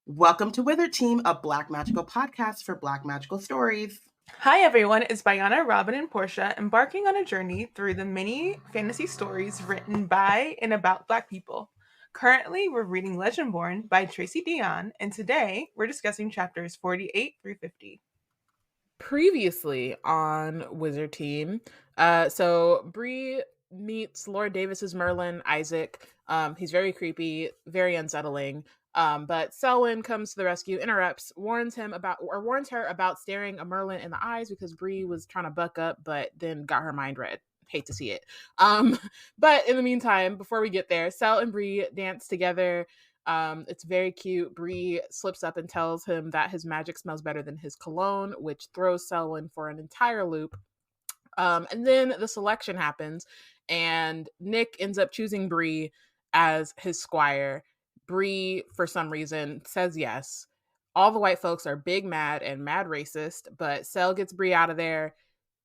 Welcome to Wizard Team, a Black Magical podcast for Black Magical stories. Hi everyone, it's Bayana, Robyn, and Porshèa embarking on a journey through the many fantasy stories written by and about Black people. Currently, we're reading Legendborn by Tracy Deonn, and today we're discussing chapters 48 through 50. Previously on Wizard Team, so Bree meets Lord Davis's Merlin, Isaac. He's very creepy, very unsettling. But Selwyn comes to the rescue, interrupts, warns her about staring a Merlin in the eyes because Bree was trying to buck up, but then got her mind read. Hate to see it. But in the meantime, before we get there, Sel and Bree dance together. It's very cute. Bree slips up and tells him that his magic smells better than his cologne, which throws Selwyn for an entire loop. And then the selection happens, and Nick ends up choosing Bree as his squire. Bree, for some reason, says yes. All the white folks are big mad and mad racist, but Sel gets Bree out of there.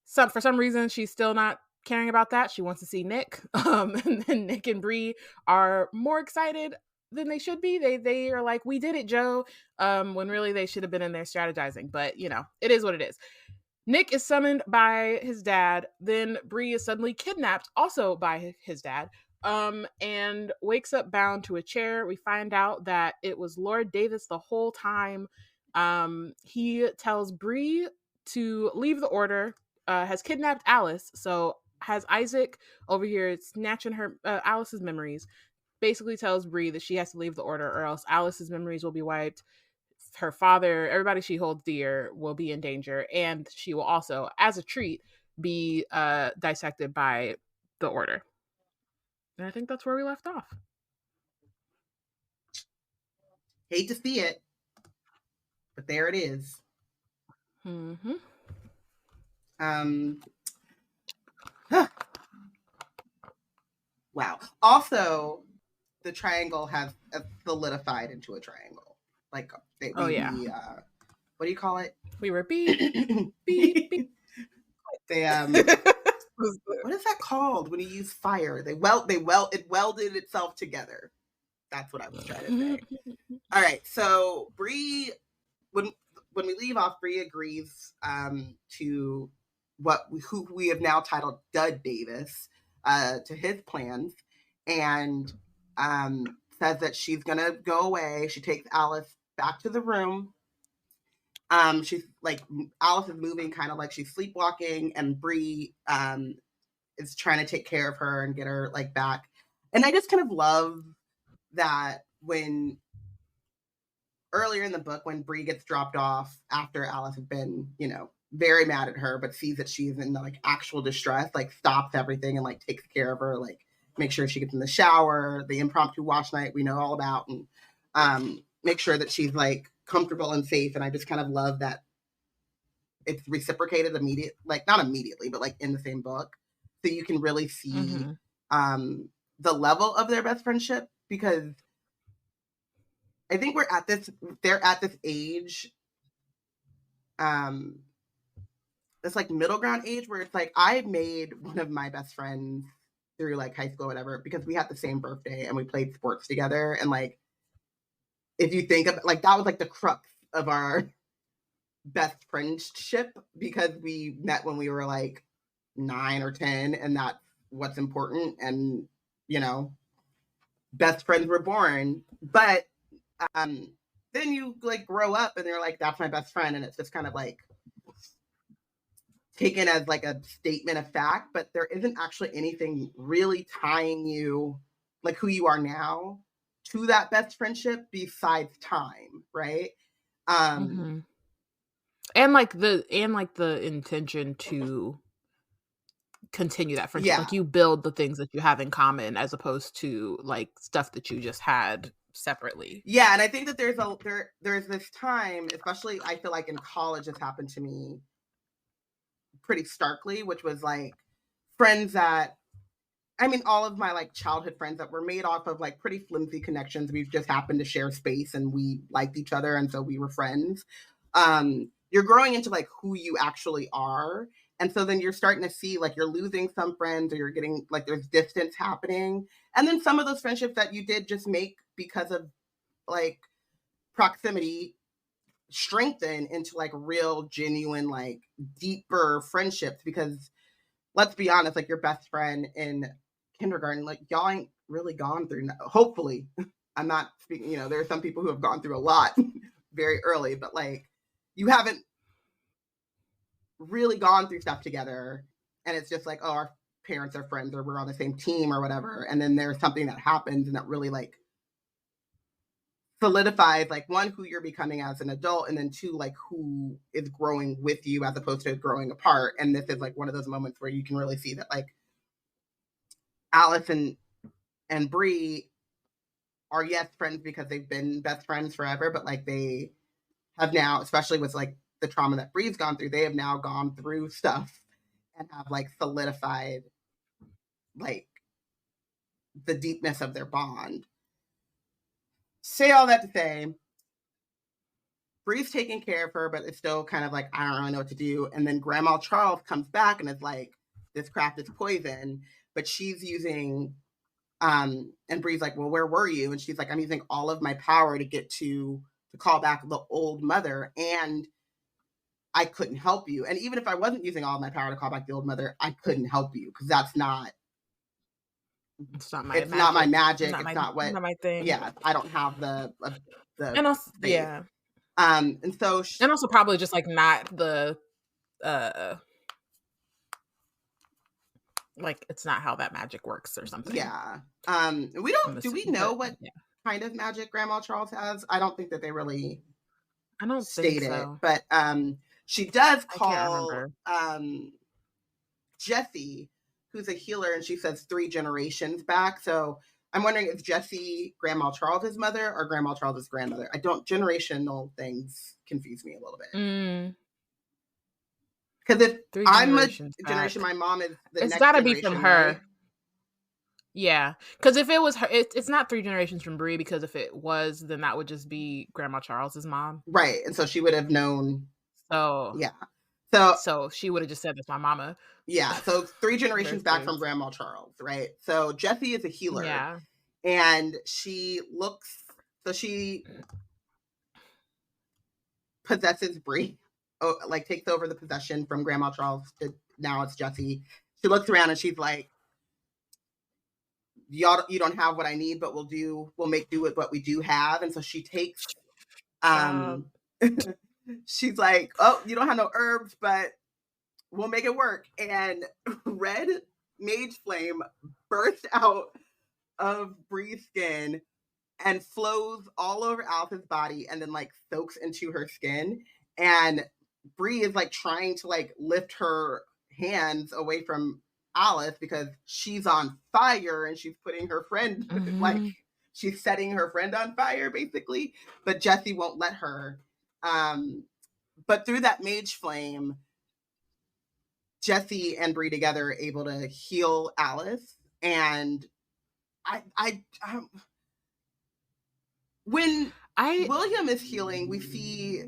For some reason, she's still not caring about that. She wants to see Nick. And then Nick and Bree are more excited than they should be. They are like, we did it, Joe, when really they should have been in there strategizing. But, you know, it is what it is. Nick is summoned by his dad. Then Bree is suddenly kidnapped, also by his dad, and wakes up bound to a chair. We find out that it was Lord Davis the whole time. He tells Bree to leave the order, has kidnapped Alice, so has Isaac over here snatching her Alice's memories. Basically tells Bree that she has to leave the order or else Alice's memories will be wiped. Her father, everybody she holds dear, will be in danger, and she will also, as a treat, be dissected by the order. And I think that's where we left off. Hate to see it, but there it is. Mm-hmm. Wow. Also, the triangle has solidified into a triangle. Like, what do you call it? We were beep, beep, beep. What is that called when you use fire? It welded itself together. That's what I was trying to say. All right, so Bree, when we leave off, Bree agrees to who we have now titled Dud Davis to his plans, and says that she's gonna go away. She takes Alice back to the room. She's like, Alice is moving kind of like she's sleepwalking, and Bree is trying to take care of her and get her like back. And I just kind of love that when earlier in the book, when Bree gets dropped off after Alice has been, very mad at her, but sees that she's in like actual distress, like stops everything and like takes care of her, like make sure she gets in the shower, the impromptu wash night we know all about, and make sure that she's like comfortable and safe. And I just kind of love that it's reciprocated not immediately, but like in the same book. So you can really see the level of their best friendship, because I think they're at this age, this like middle ground age where it's like, I made one of my best friends through like high school or whatever, because we had the same birthday and we played sports together. And like, if you think of like, that was like the crux of our best friendship, because we met when we were like 9 or 10, and that's what's important. And, best friends were born. But then you like grow up and you're like, that's my best friend. And it's just kind of like taken as like a statement of fact, but there isn't actually anything really tying you, like who you are now, to that best friendship besides time, right? And like the intention to continue that friendship. Like you build the things that you have in common as opposed to like stuff that you just had separately. Yeah, and I think that there's this time, especially I feel like in college, this happened to me pretty starkly, which was like friends that, I mean, all of my like childhood friends that were made off of like pretty flimsy connections. We've just happened to share space and we liked each other, and so we were friends. You're growing into like who you actually are, And so then you're starting to see like you're losing some friends, or you're getting like there's distance happening. And then some of those friendships that you did just make because of like proximity strengthen into like real, genuine, like deeper friendships. Because let's be honest, like your best friend in kindergarten, like y'all ain't really gone through, hopefully. I'm not speaking, there are some people who have gone through a lot very early, but like you haven't really gone through stuff together. And it's just like, oh, our parents are friends, or we're on the same team or whatever. And then there's something that happens and that really like solidifies like one, who you're becoming as an adult, and then two, like who is growing with you as opposed to growing apart. And this is like one of those moments where you can really see that like Alice and Bree are, yes, friends because they've been best friends forever, but like they have now, especially with like the trauma that Bree's gone through, they have now gone through stuff and have like solidified like the deepness of their bond. Say all that to say, Bree's taking care of her, but it's still kind of like, I don't really know what to do. And then Grandma Charles comes back and is like, this craft is poison, but she's using, and Bree's like, well, where were you? And she's like, I'm using all of my power to get to call back the old mother, and I couldn't help you. And even if I wasn't using all of my power to call back the old mother, I couldn't help you because that's not, it's not my magic. It's not my thing. Yeah, I don't have the and also, faith. yeah. And so and also probably just like not the like it's not how that magic works or something. Yeah. We don't. Do we know what kind of magic Grandma Charles has? I don't think that they really. I don't state think so. it, but she does call Jessie, who's a healer, and she says 3 generations back. So I'm wondering, is Jessie Grandma Charles's mother or Grandma Charles's grandmother? Generational things confuse me a little bit. Because if I'm a generation, my mom is the it's next gotta generation, be from her. right? Yeah, because if it was her, it's not 3 generations from Bree, because if it was, then that would just be Grandma Charles's mom. Right, and so she would have known. So yeah. So she would have just said, that's my mama. Yeah, so 3 generations back from Grandma Charles, right? So Jessie is a healer. Yeah. And she possesses Bree, like takes over the possession from Grandma Charles to now it's Jessie. She looks around and she's like, y'all, you don't have what I need, but we'll make do with what we do have. And so she takes, she's like, oh, you don't have no herbs, but we'll make it work. And red mage flame bursts out of Bree's skin and flows all over Alice's body and then like soaks into her skin. And Bree is like trying to like lift her hands away from Alice because she's on fire and she's putting her friend like she's setting her friend on fire basically, but Jessie won't let her. But through that mage flame, Jessie and Bree together are able to heal Alice. And when William is healing, we see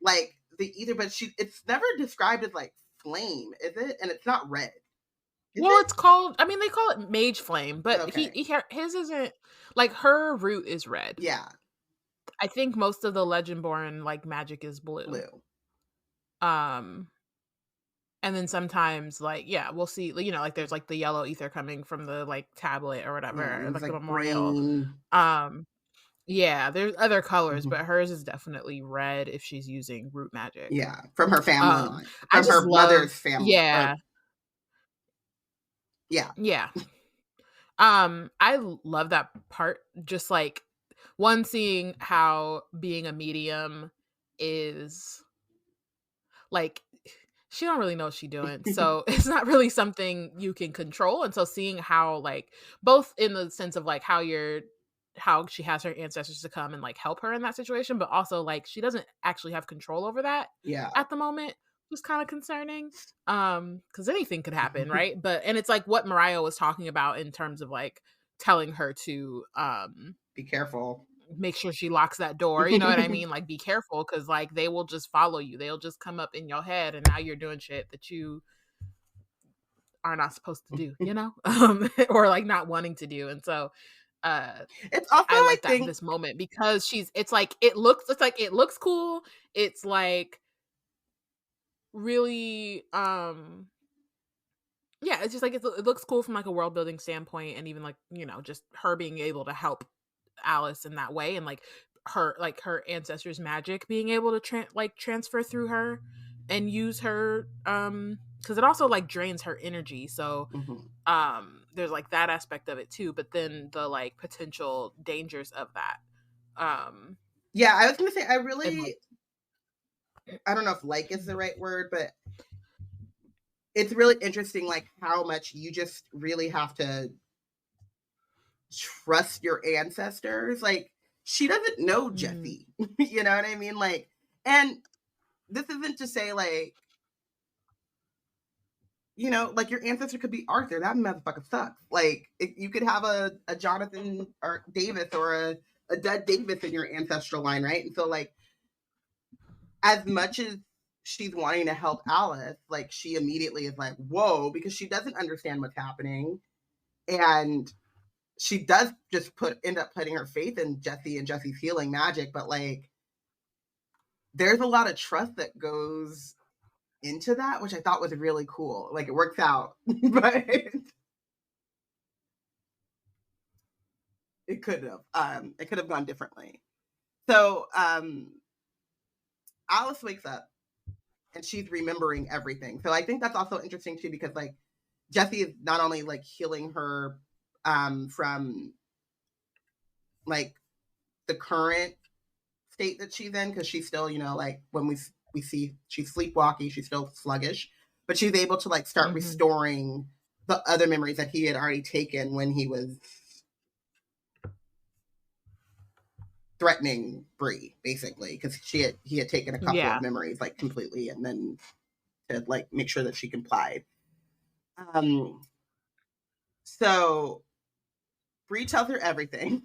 like the ether, but it's never described as like flame, is it? And it's not red. It's called, I mean, they call it mage flame, but his isn't, like, her root is red. Yeah. I think most of the Legendborn like magic is blue. And then sometimes, like, we'll see, like there's like the yellow ether coming from the like tablet or whatever, like the memorial. Green. There's other colors, but hers is definitely red if she's using root magic. Yeah, from her family line. From her mother's family. Yeah. I love that part. Just like seeing how being a medium is like, she don't really know what she's doing. So it's not really something you can control. And so seeing how like, both in the sense of like how she has her ancestors to come and like help her in that situation, but also like she doesn't actually have control over that at the moment, was kind of concerning. Because anything could happen, right? And it's like what Mariah was talking about in terms of like telling her to be careful. make sure she locks that door. You know what I mean? Like, be careful, because like they will just follow you. They'll just come up in your head, and now you're doing shit that you are not supposed to do, you know, or like not wanting to do. And so it's also, I like that in this moment, because it's like it looks cool. It's like really yeah, it's just like it looks cool from like a world building standpoint, and even like, you know, just her being able to help Alice in that way, and like her ancestors' magic being able to transfer through her and use her, because it also like drains her energy. So there's like that aspect of it too, but then the like potential dangers of that. Yeah, I was gonna say, I don't know if like is the right word, but it's really interesting, like how much you just really have to trust your ancestors. Like, she doesn't know Jesse. You know what I mean? Like, and this isn't to say like, you know, like your ancestor could be Arthur. That motherfucker sucks. Like, you could have a Jonathan or Davis, or a dead Davis in your ancestral line, right? And so like, as much as she's wanting to help Alice, like, she immediately is like, whoa, because she doesn't understand what's happening. And she does just end up putting her faith in Jesse and Jesse's healing magic. But like, there's a lot of trust that goes into that, which I thought was really cool. Like, it works out, but it could have gone differently. So Alice wakes up and she's remembering everything. So I think that's also interesting too, because like Jesse is not only like healing her from like the current state that she's in, because she's still, you know, like when we see she's sleepwalking, she's still sluggish, but she's able to like start restoring the other memories that he had already taken when he was threatening Bree, basically, because he had taken a couple of memories like completely, and then to like make sure that she complied. So Bree tells her everything,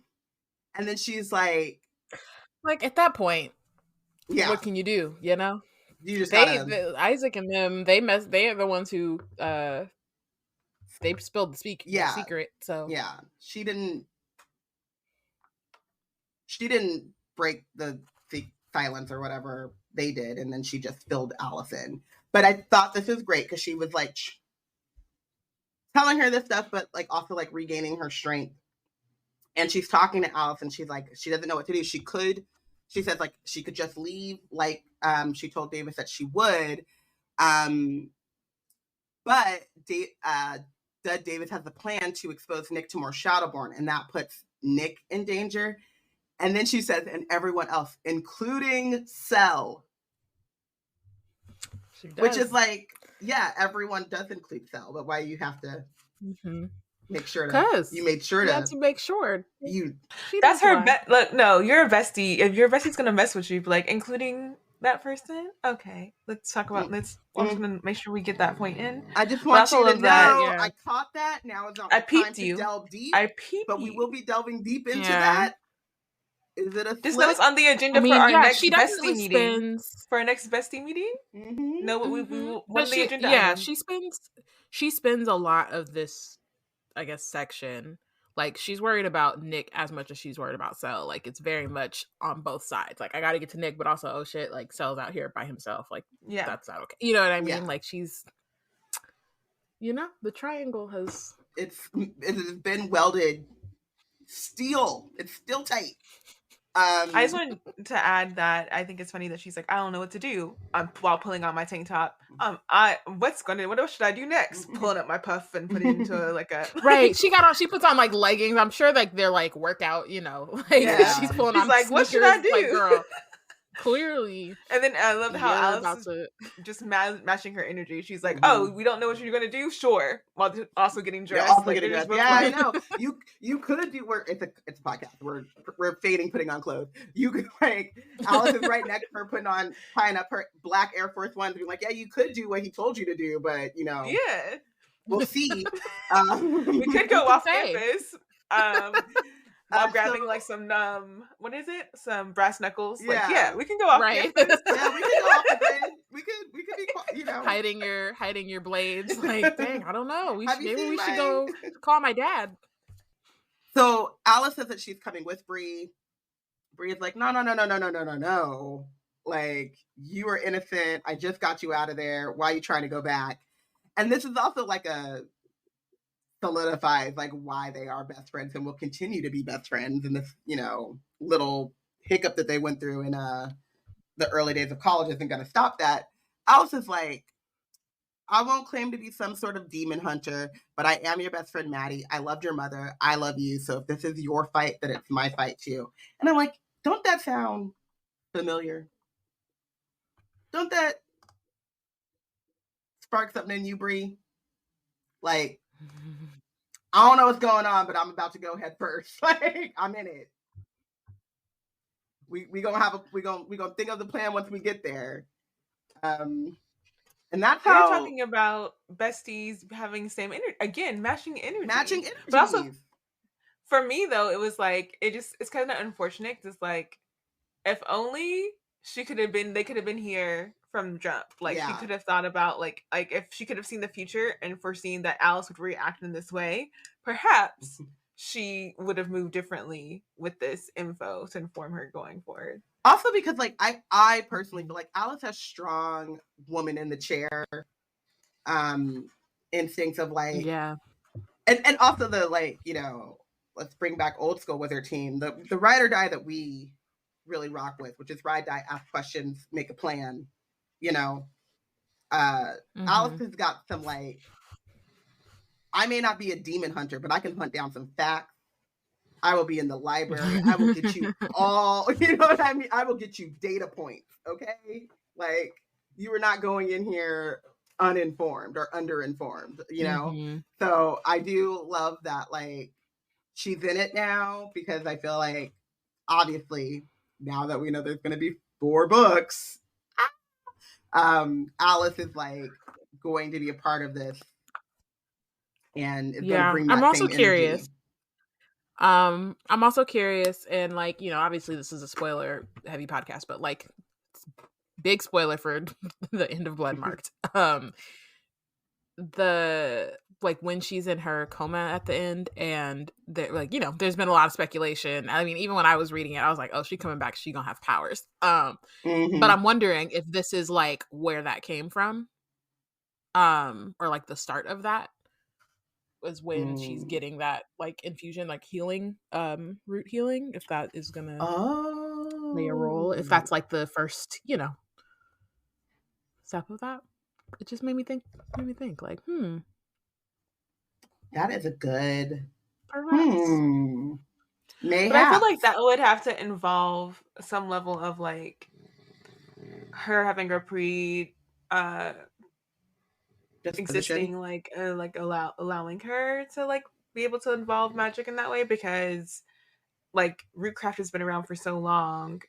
and then she's like at that point, what can you do? You know, you just Isaac and them, they are the ones who they spilled the secret. So yeah, she didn't break the silence or whatever they did, and then she just filled Alice in. But I thought this was great, because she was like telling her this stuff, but like also like regaining her strength. And she's talking to Alice, and she's like, she doesn't know what to do. She says like she could just leave, like she told Davis that she would, but Davis has a plan to expose Nick to more Shadowborn, and that puts Nick in danger. And then she says, and everyone else, including Cell. Which is like, yeah, everyone does include Cell, but why you have to make sure you made sure you have to make sure that's her look, no, you're a bestie. If your bestie's gonna mess with you, like including that person, okay, let's talk about I'm just gonna make sure we get that point in. I just want you to know that, I caught that. Now is not time to delve deep. But we will be delving deep into that. Is it a just know it's on the agenda for our next bestie meeting. For our next bestie meeting? No, we what the agenda? Yeah, she spends a lot of this, I guess, section. Like, she's worried about Nick as much as she's worried about Cell. Like, it's very much on both sides. Like, I gotta get to Nick, but also, oh shit, like, Cell's out here by himself. Like, that's not okay. You know what I mean? Yeah. Like, she's, you know, the triangle it has been welded steel. It's still tight. I just wanted to add that I think it's funny that she's like, I don't know what to do while pulling on my tank top. What else should I do next? Pulling up my puff and putting it into like a right. She puts on like leggings. I'm sure like they're like workout, you know. Like she's pulling on like, what should I do? Like, girl, clearly. And then I love how Alice is just matching her energy. She's like, oh, we don't know what you're gonna do? Sure. While also getting dressed. Yeah, I know. You could do it's a podcast. We're fading putting on clothes. You could like Alice is right next to her tying up her black Air Force One, being like, yeah, you could do what he told you to do, but you know. Yeah. We'll see. We could go off campus. while grabbing like some what is it? Some brass knuckles. Yeah. Like, yeah, we can go off Right. campus. Yeah, we can go off the grid. We could be, you know, hiding your blades. Like, dang, I don't know. Have you Maybe seen we should my- go call my dad. So Alice says that she's coming with Bree. Bree is like, no. Like, you are innocent. I just got you out of there. Why are you trying to go back? And this is also like a solidifies like why they are best friends and will continue to be best friends in this, you know, little hiccup that they went through in the early days of college isn't going to stop that. Alice is like, I won't claim to be some sort of demon hunter, but I am your best friend, Maddie. I loved your mother. I love you. So if this is your fight, then it's my fight too. And I'm like, don't that sound familiar? Don't that spark something in you, Bree? Like, I don't know what's going on, but I'm about to go head first. Like, I'm in it. We gonna think of the plan once we get there. And that's We're how talking about besties having same energy again, matching energy. matching energies. But also, for me though, it was like it's kind of unfortunate. It's like if only they could have been here from jump. Like she could have thought about like if she could have seen the future and foreseen that Alice would react in this way, perhaps she would have moved differently with this info to inform her going forward. Also because like I personally feel like Alice has strong woman in the chair instincts of like and also the like, you know, let's bring back old school with her team. The ride or die that we really rock with, which is ride, die, ask questions, make a plan. You know, Alice has got some like, I may not be a demon hunter, but I can hunt down some facts. I will be in the library. I will get you all, you know what I mean? I will get you data points, okay? Like, you are not going in here uninformed or underinformed, you know? So I do love that, like, she's in it now because I feel like, obviously, now that we know there's going to be 4 books, Alice is, like, going to be a part of this and is going to bring that I'm also same curious. energy. I'm also curious, and like, you know, obviously this is a spoiler heavy podcast, but like big spoiler for the end of Blood Marked. The like when she's in her coma at the end, and like, you know, there's been a lot of speculation. I mean, even when I was reading it, I was like, oh, she coming back, she gonna have powers. But I'm wondering if this is like where that came from, or like the start of that was when she's getting that like infusion, like healing, root healing, if that is gonna play a role, if that's like the first, you know, step of that. It just made me think like, that is a good perhaps. Mayhaps. But I feel like that would have to involve some level of like her having a existing like allowing her to like be able to involve magic in that way, because like Rootcraft has been around for so long.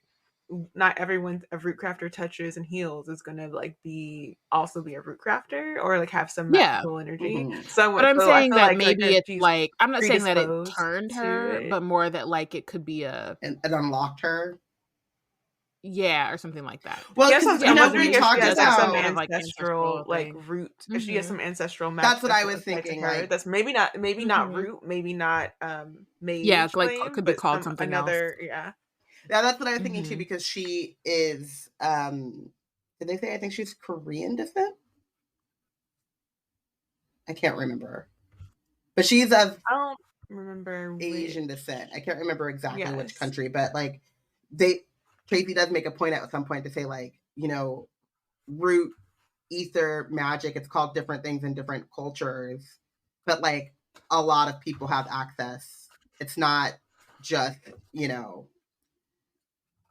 Not everyone a Rootcrafter touches and heals is gonna like be a Rootcrafter or like have some magical energy. So but I'm saying that like, maybe it's like, I'm not saying that it predisposed turned her, but more that like it could be it unlocked her. Yeah, or something like that. Well, yes, you know, we talked about about some ancestral like root. If she has some ancestral magic, that's what I was thinking. Like, that's maybe not root, maybe not mage. Yeah, like flame, could be called something another, else. Yeah, that's what I was thinking too, because she is. Did they say? I think she's Korean descent. I can't remember, but she's of. I don't remember Asian descent. I can't remember exactly which country, but like Tracy does make a point at some point to say, like, you know, root, ether, magic, it's called different things in different cultures, but like a lot of people have access. It's not just, you know,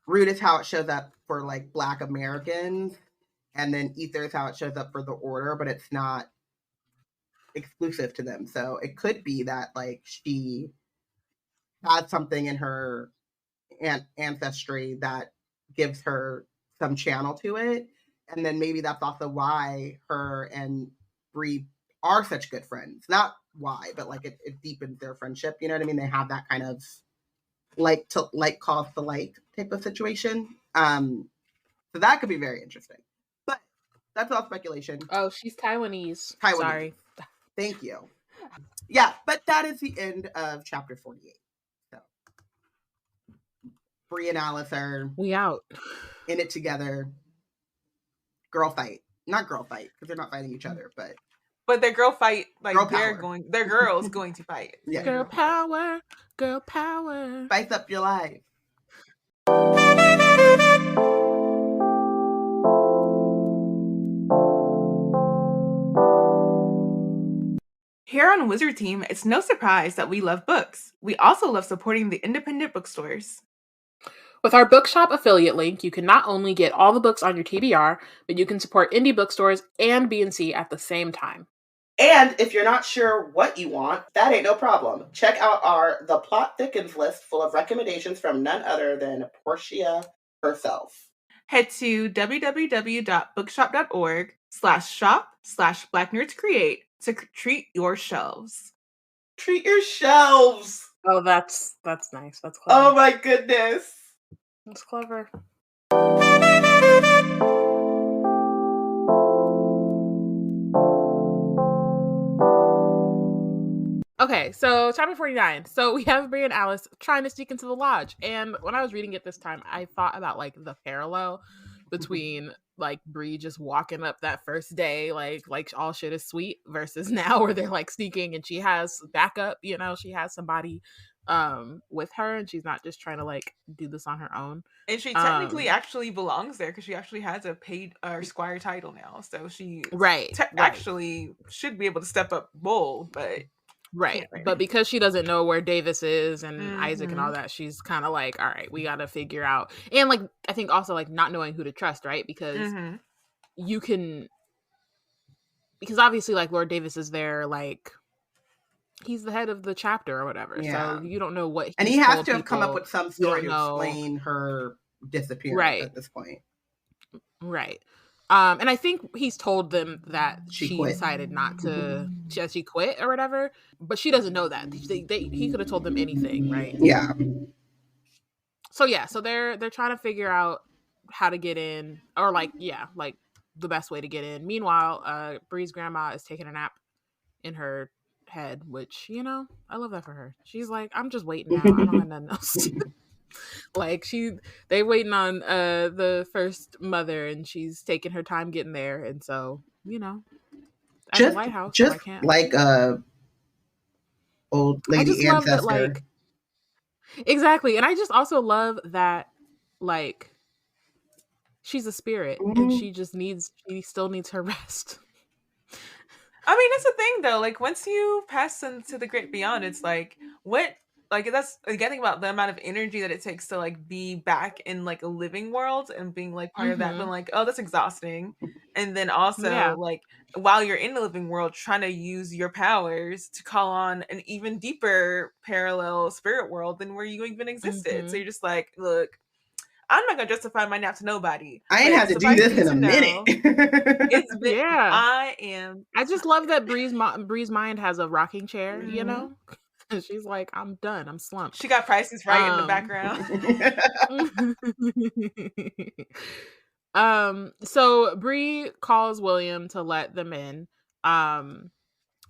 root is how it shows up for like Black Americans, and then ether is how it shows up for the order, but it's not exclusive to them. So it could be that like she had something in her ancestry that gives her some channel to it, and then maybe that's also why her and Bree are such good friends. Not why, but like it deepens their friendship, you know what I mean? They have that kind of like calls to like type of situation. So that could be very interesting. But that's all speculation. Oh, she's Taiwanese. Sorry. Thank you. Yeah, but that is the end of chapter 48. So Bree and Alice are out in it together. Girl fight. Not girl fight, because they're not fighting each other, but their girl fight, like girl their girls going to fight. Yeah. Girl power. Girl power. Spice up your life. Here on Wizard Team, it's no surprise that we love books. We also love supporting the independent bookstores. With our bookshop affiliate link, you can not only get all the books on your TBR, but you can support indie bookstores and B&C at the same time. And if you're not sure what you want, that ain't no problem. Check out our The Plot Thickens list full of recommendations from none other than Porshèa herself. Head to www.bookshop.org/shop/BlackNerdsCreate to treat your shelves. Treat your shelves! Oh, that's nice. That's clever. Oh my goodness. That's clever. Okay, so chapter 49. So we have Bree and Alice trying to sneak into the lodge. And when I was reading it this time, I thought about like the parallel between like Bree just walking up that first day, like all shit is sweet, versus now where they're like sneaking and she has backup, you know, she has somebody with her and she's not just trying to like do this on her own. And she technically actually belongs there because she actually has a paid squire title now. So she actually should be able to step up bold, but but because she doesn't know where Davis is and Isaac and all that, she's kind of like, all right, we got to figure out. And like, I think also like not knowing who to trust, right? Because you can, because obviously like Lord Davis is there, like he's the head of the chapter or whatever. So you don't know what and he has to have come up with some story to explain her disappearance at this point. Right. And I think he's told them that she decided not to, she quit or whatever, but she doesn't know that. He could have told them anything, right? Yeah. So they're trying to figure out how to get in, or like the best way to get in. Meanwhile, Bree's grandma is taking a nap in her head, which, you know, I love that for her. She's like, I'm just waiting now. I don't have nothing else. Like they waiting on the first mother, and she's taking her time getting there, and so, you know, at the White House, just so like old lady ancestor. Love that, like, exactly, and I just also love that, like, she's a spirit, and she still needs her rest. I mean, that's the thing though. Like, once you pass into the great beyond, it's like that's getting about the amount of energy that it takes to like be back in like a living world and being like part of that, but like, oh, that's exhausting. And then also like while you're in the living world, trying to use your powers to call on an even deeper parallel spirit world than where you even existed. So you're just like, look, I'm not gonna justify my nap to nobody. I ain't have to do this in a minute. It's been, I just love that Bree's mind has a rocking chair, you know? And she's like, I'm done. I'm slumped. She got Prices Right in the background. So Bree calls William to let them in.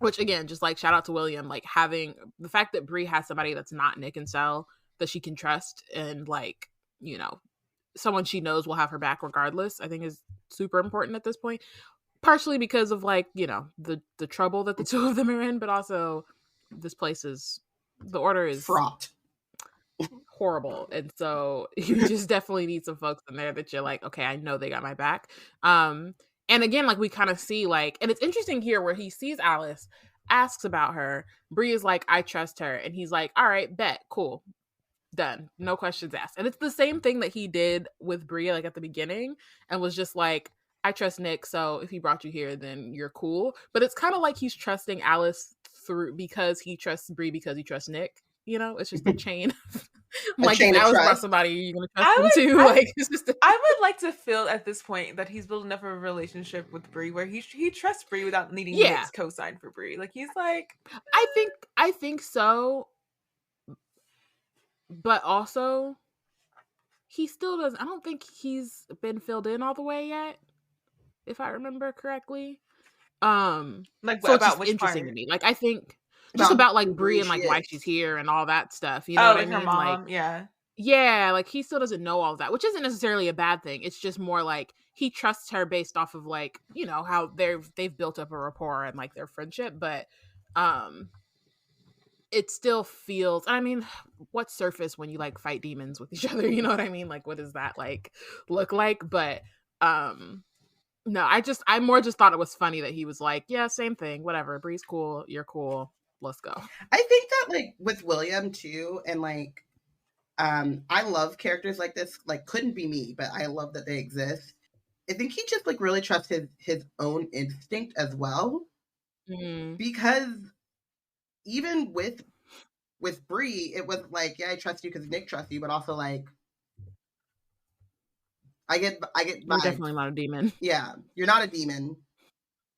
Which again, just like shout out to William, like having the fact that Bree has somebody that's not Nick and Sel that she can trust, and like, you know, someone she knows will have her back regardless, I think is super important at this point. Partially because of like, you know, the trouble that the two of them are in, but also this place the order is fraught, horrible, and so you just definitely need some folks in there that you're like, okay, I know they got my back. And again, like we kind of see like, and it's interesting here where he sees Alice, asks about her, Bree is like, I trust her, and he's like, all right, bet, cool, done, no questions asked. And it's the same thing that he did with Bree like at the beginning, and was just like, I trust Nick, so if he brought you here, then you're cool. But it's kind of like he's trusting Alice because he trusts Bree because he trusts Nick. You know, it's just a chain. Like, if Alice brought somebody, you're gonna trust them too. Like, it's just I would like to feel at this point that he's built enough of a relationship with Bree where he trusts Bree without needing Nick's cosign for Bree. Like, he's like, I think so. but also he still doesn't. I don't think he's been filled in all the way yet, if I remember correctly. Like, so it's about just which interesting part? to me. Like, I think just about like Bree and she like why is. she's here and all that stuff. You know Oh, what I like her mean? Like, mom. Yeah. yeah, like he still doesn't know all of that, which isn't necessarily a bad thing. It's just more like he trusts her based off of like, you know, how they've built up a rapport and like their friendship, but it still feels, I mean, what's surface when you like fight demons with each other, you know what I mean? Like what does that like look like? But no, I more just thought it was funny that he was like, yeah, same thing, whatever. Bree's cool, you're cool, let's go. I think that like with William too, and like I love characters like this, like couldn't be me, but I love that they exist. I think he just like really trusts his own instinct as well. Because even with Bree, it was like, yeah, I trust you because Nick trusts you, but also like I get You're vibes. definitely not a demon. Yeah, you're not a demon,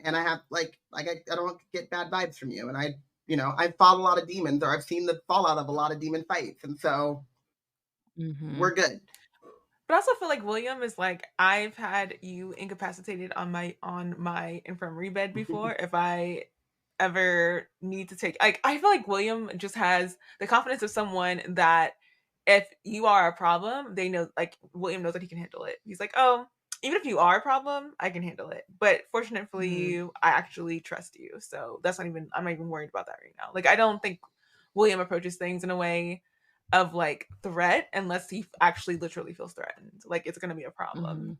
and I have like I don't get bad vibes from you, and I've fought a lot of demons, or I've seen the fallout of a lot of demon fights, and so we're good. But I also feel like William is like, I've had you incapacitated on my infirmary bed before. If I ever need to take, like, I feel like William just has the confidence of someone that if you are a problem, they know, like, William knows that he can handle it. He's like, oh, even if you are a problem, I can handle it. But fortunately for you, I actually trust you. So I'm not even worried about that right now. Like, I don't think William approaches things in a way of like threat unless he actually literally feels threatened. Like it's gonna be a problem.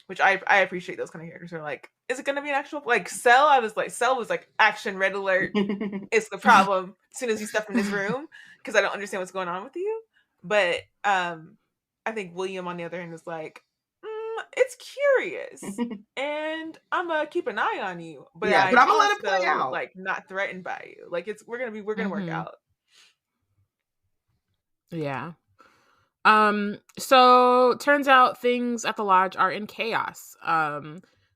Which I appreciate those kind of characters who are like, is it gonna be an actual like Cell? Cell was like action red alert. It's the problem as soon as you step in this room because I don't understand what's going on with you. But I think William on the other hand is like, it's curious and I'm gonna keep an eye on you, but yeah, but I'm gonna also, let it play out. like not threatened by you. Like we're gonna work out. Yeah. So turns out things at the lodge are in chaos.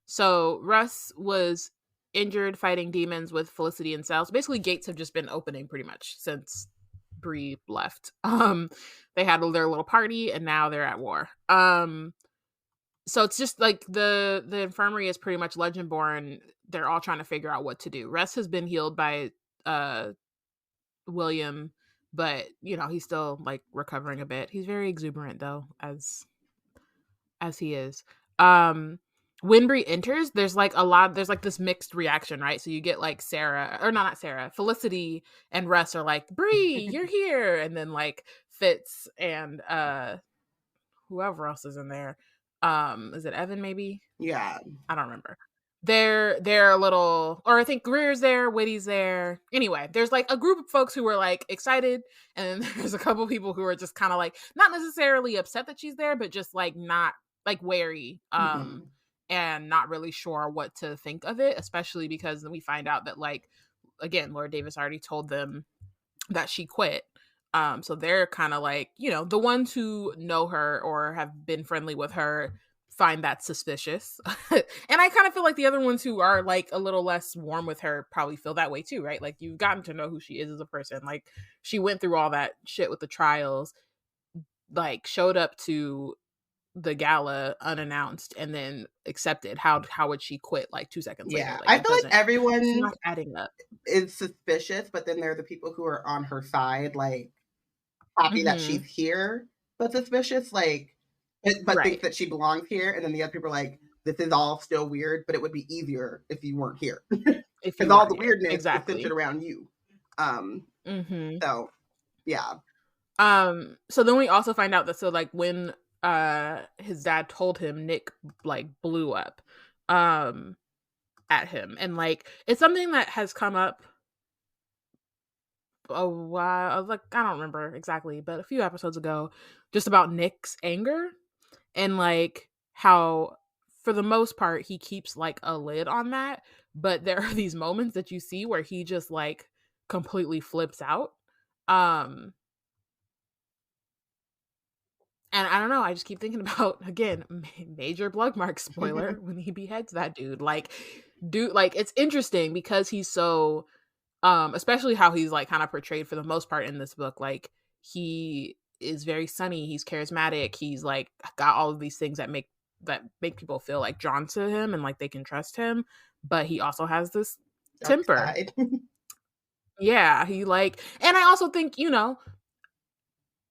So Russ was injured fighting demons with Felicity and Sal. So basically gates have just been opening pretty much since Bree left. They had their little party and now they're at war. So it's just like the infirmary is pretty much Legendborn. They're all trying to figure out what to do. Russ has been healed by William, but you know he's still like recovering a bit. He's very exuberant though, as he is. When Bree enters, there's like this mixed reaction, right? So you get like not Sarah, Felicity and Russ are like, Bree, you're here, and then like Fitz and whoever else is in there. Is it Evan maybe? Yeah, I don't remember. They're a little, or I think Greer's there, Whitty's there. Anyway, there's like a group of folks who were like excited, and then there's a couple people who are just kind of like not necessarily upset that she's there, but just like not like wary, and not really sure what to think of it, especially because we find out that like again, Lord Davis already told them that she quit. So they're kind of like, you know, the ones who know her or have been friendly with her find that suspicious. And I kind of feel like the other ones who are like a little less warm with her probably feel that way too, right? Like you've gotten to know who she is as a person. Like she went through all that shit with the trials, like showed up to the gala unannounced and then accepted. How would she quit like 2 seconds later? Like, I feel like everyone not adding up. is suspicious, but then there are the people who are on her side, like happy that she's here, but suspicious, like but think that she belongs here, and then the other people are like, this is all still weird, but it would be easier if you weren't here. Because all the weirdness is centered around you. So yeah. So then we also find out that like when his dad told him, Nick like blew up at him, and like it's something that has come up a while. I was like, I don't remember exactly, but a few episodes ago, just about Nick's anger and like how for the most part he keeps like a lid on that, but there are these moments that you see where he just like completely flips out. And I don't know, I just keep thinking about, again, major blood mark spoiler, when he beheads that dude. Like it's interesting because he's so especially how he's like kind of portrayed for the most part in this book. Like he is very sunny, he's charismatic, he's like got all of these things that make people feel like drawn to him and like they can trust him, but he also has this temper. Yeah, he like, and I also think, you know,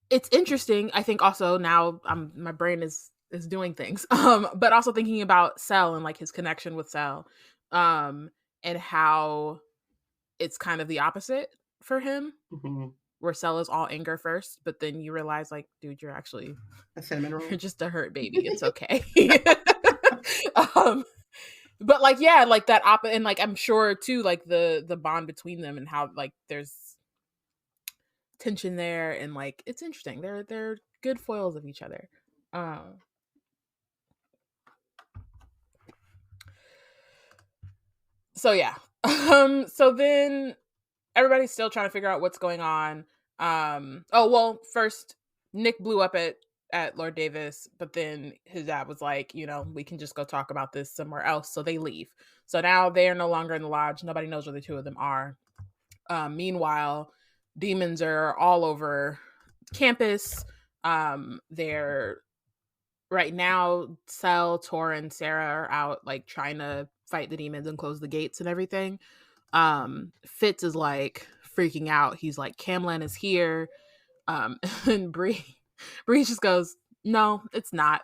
it's interesting. I think also now my brain is doing things. But also thinking about Cell and like his connection with Cell, and how it's kind of the opposite for him, where Cell is all anger first, but then you realize like, dude, you're actually a cinnamon roll. You're just a hurt baby. It's okay. But like, yeah, like that and like I'm sure too, like the bond between them and how like there's tension there, and like it's interesting. They're good foils of each other. So yeah. So then everybody's still trying to figure out what's going on. Oh well, first Nick blew up at Lord Davis, but then his dad was like, you know, we can just go talk about this somewhere else. So they leave. So now they are no longer in the lodge. Nobody knows where the two of them are. Meanwhile, demons are all over campus. They're right now, Cell, Tor, and Sarah are out like trying to fight the demons and close the gates and everything. Fitz is like freaking out. He's like, Camlan is here. And Bree just goes, no, it's not.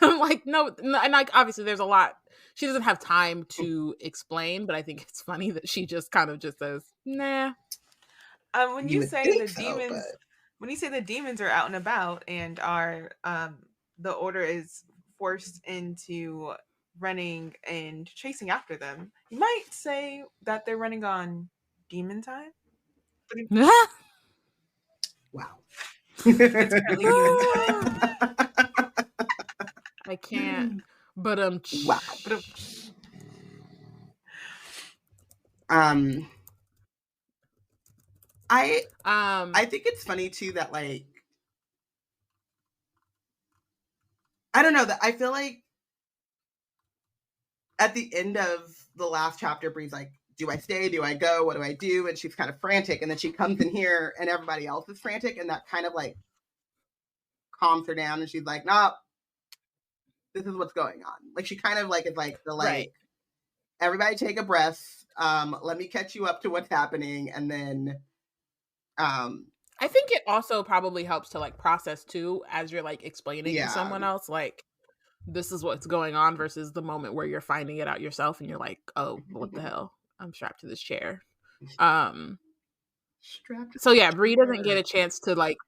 I'm like, no, and like obviously there's a lot. She doesn't have time to explain, but I think it's funny that she just kind of just says, nah. When you say the demons, when you say the demons are out and about and are the order is forced into running and chasing after them, you might say that they're running on demon time. Wow. It's currently demon time. I can't. But wow. I think it's funny too that like I don't know, that I feel like at the end of the last chapter, Bree's like, do I stay? Do I go? What do I do? And she's kind of frantic. And then she comes in here and everybody else is frantic. And that kind of like calms her down. And she's like, nah, this is what's going on. Like she kind of like is like the like, right. Everybody take a breath. Let me catch you up to what's happening. And then I think it also probably helps to like process too, as you're like explaining to someone else, like this is what's going on versus the moment where you're finding it out yourself and you're like, oh, what the hell? I'm strapped to this chair. So yeah, Bree doesn't get a chance to like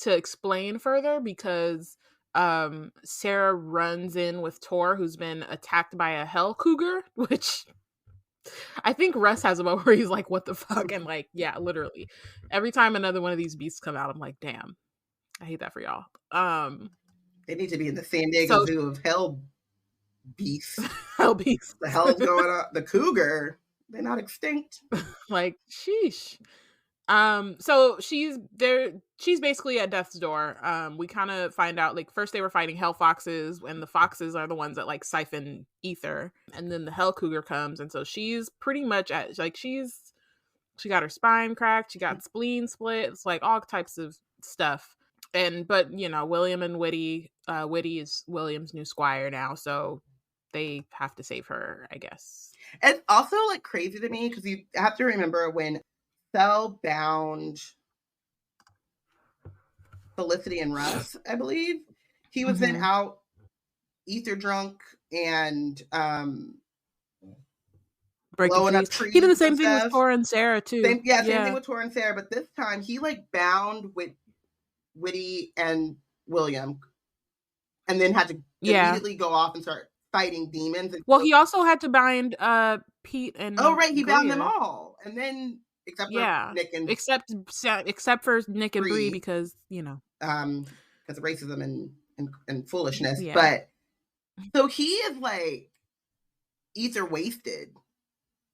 to explain further because Sarah runs in with Tor, who's been attacked by a hell cougar, which I think Russ has a moment where he's like, what the fuck? And like, yeah, literally. Every time another one of these beasts come out, I'm like, damn, I hate that for y'all. They need to be in the San Diego Zoo of hell beasts. Hell beasts. The hell's going on? The cougar, they're not extinct. Like, sheesh. So she's there. She's basically at death's door. We kind of find out like first they were fighting hell foxes, and the foxes are the ones that like siphon ether, and then the hell cougar comes, and so she's pretty much at like she got her spine cracked, she got spleen split, it's like all types of stuff. But you know, William and Whitty is William's new squire now, so they have to save her, I guess. It's also like crazy to me because you have to remember when Cell bound Felicity and Russ, I believe. He was then out ether drunk and blowing up trees. He did the same thing with Tor and Sarah too. Same thing with Tor and Sarah, but this time he like bound with Whitty and William and then had to immediately go off and start fighting demons. Well, he also had to bind Pete and he bound them all. And then except for Nick and except for Nick and Bree because, you know. Because of racism and foolishness. Yeah. But so he is like ether wasted.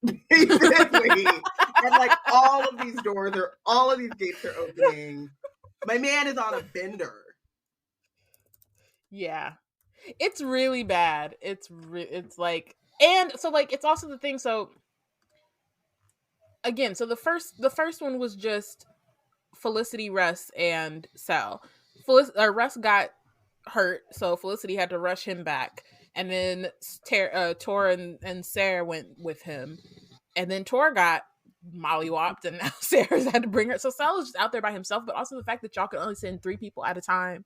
Basically. And like all of these gates are opening. My man is on a bender. Yeah. It's really bad. It's like, and so like it's also the thing. So again, so the first one was just Felicity, Russ, and Sel. Russ got hurt, so Felicity had to rush him back, and then Tor and Sarah went with him, and then Tor got mollywopped, and now Sarah's had to bring her. So Sel is just out there by himself, but also the fact that y'all can only send 3 people at a time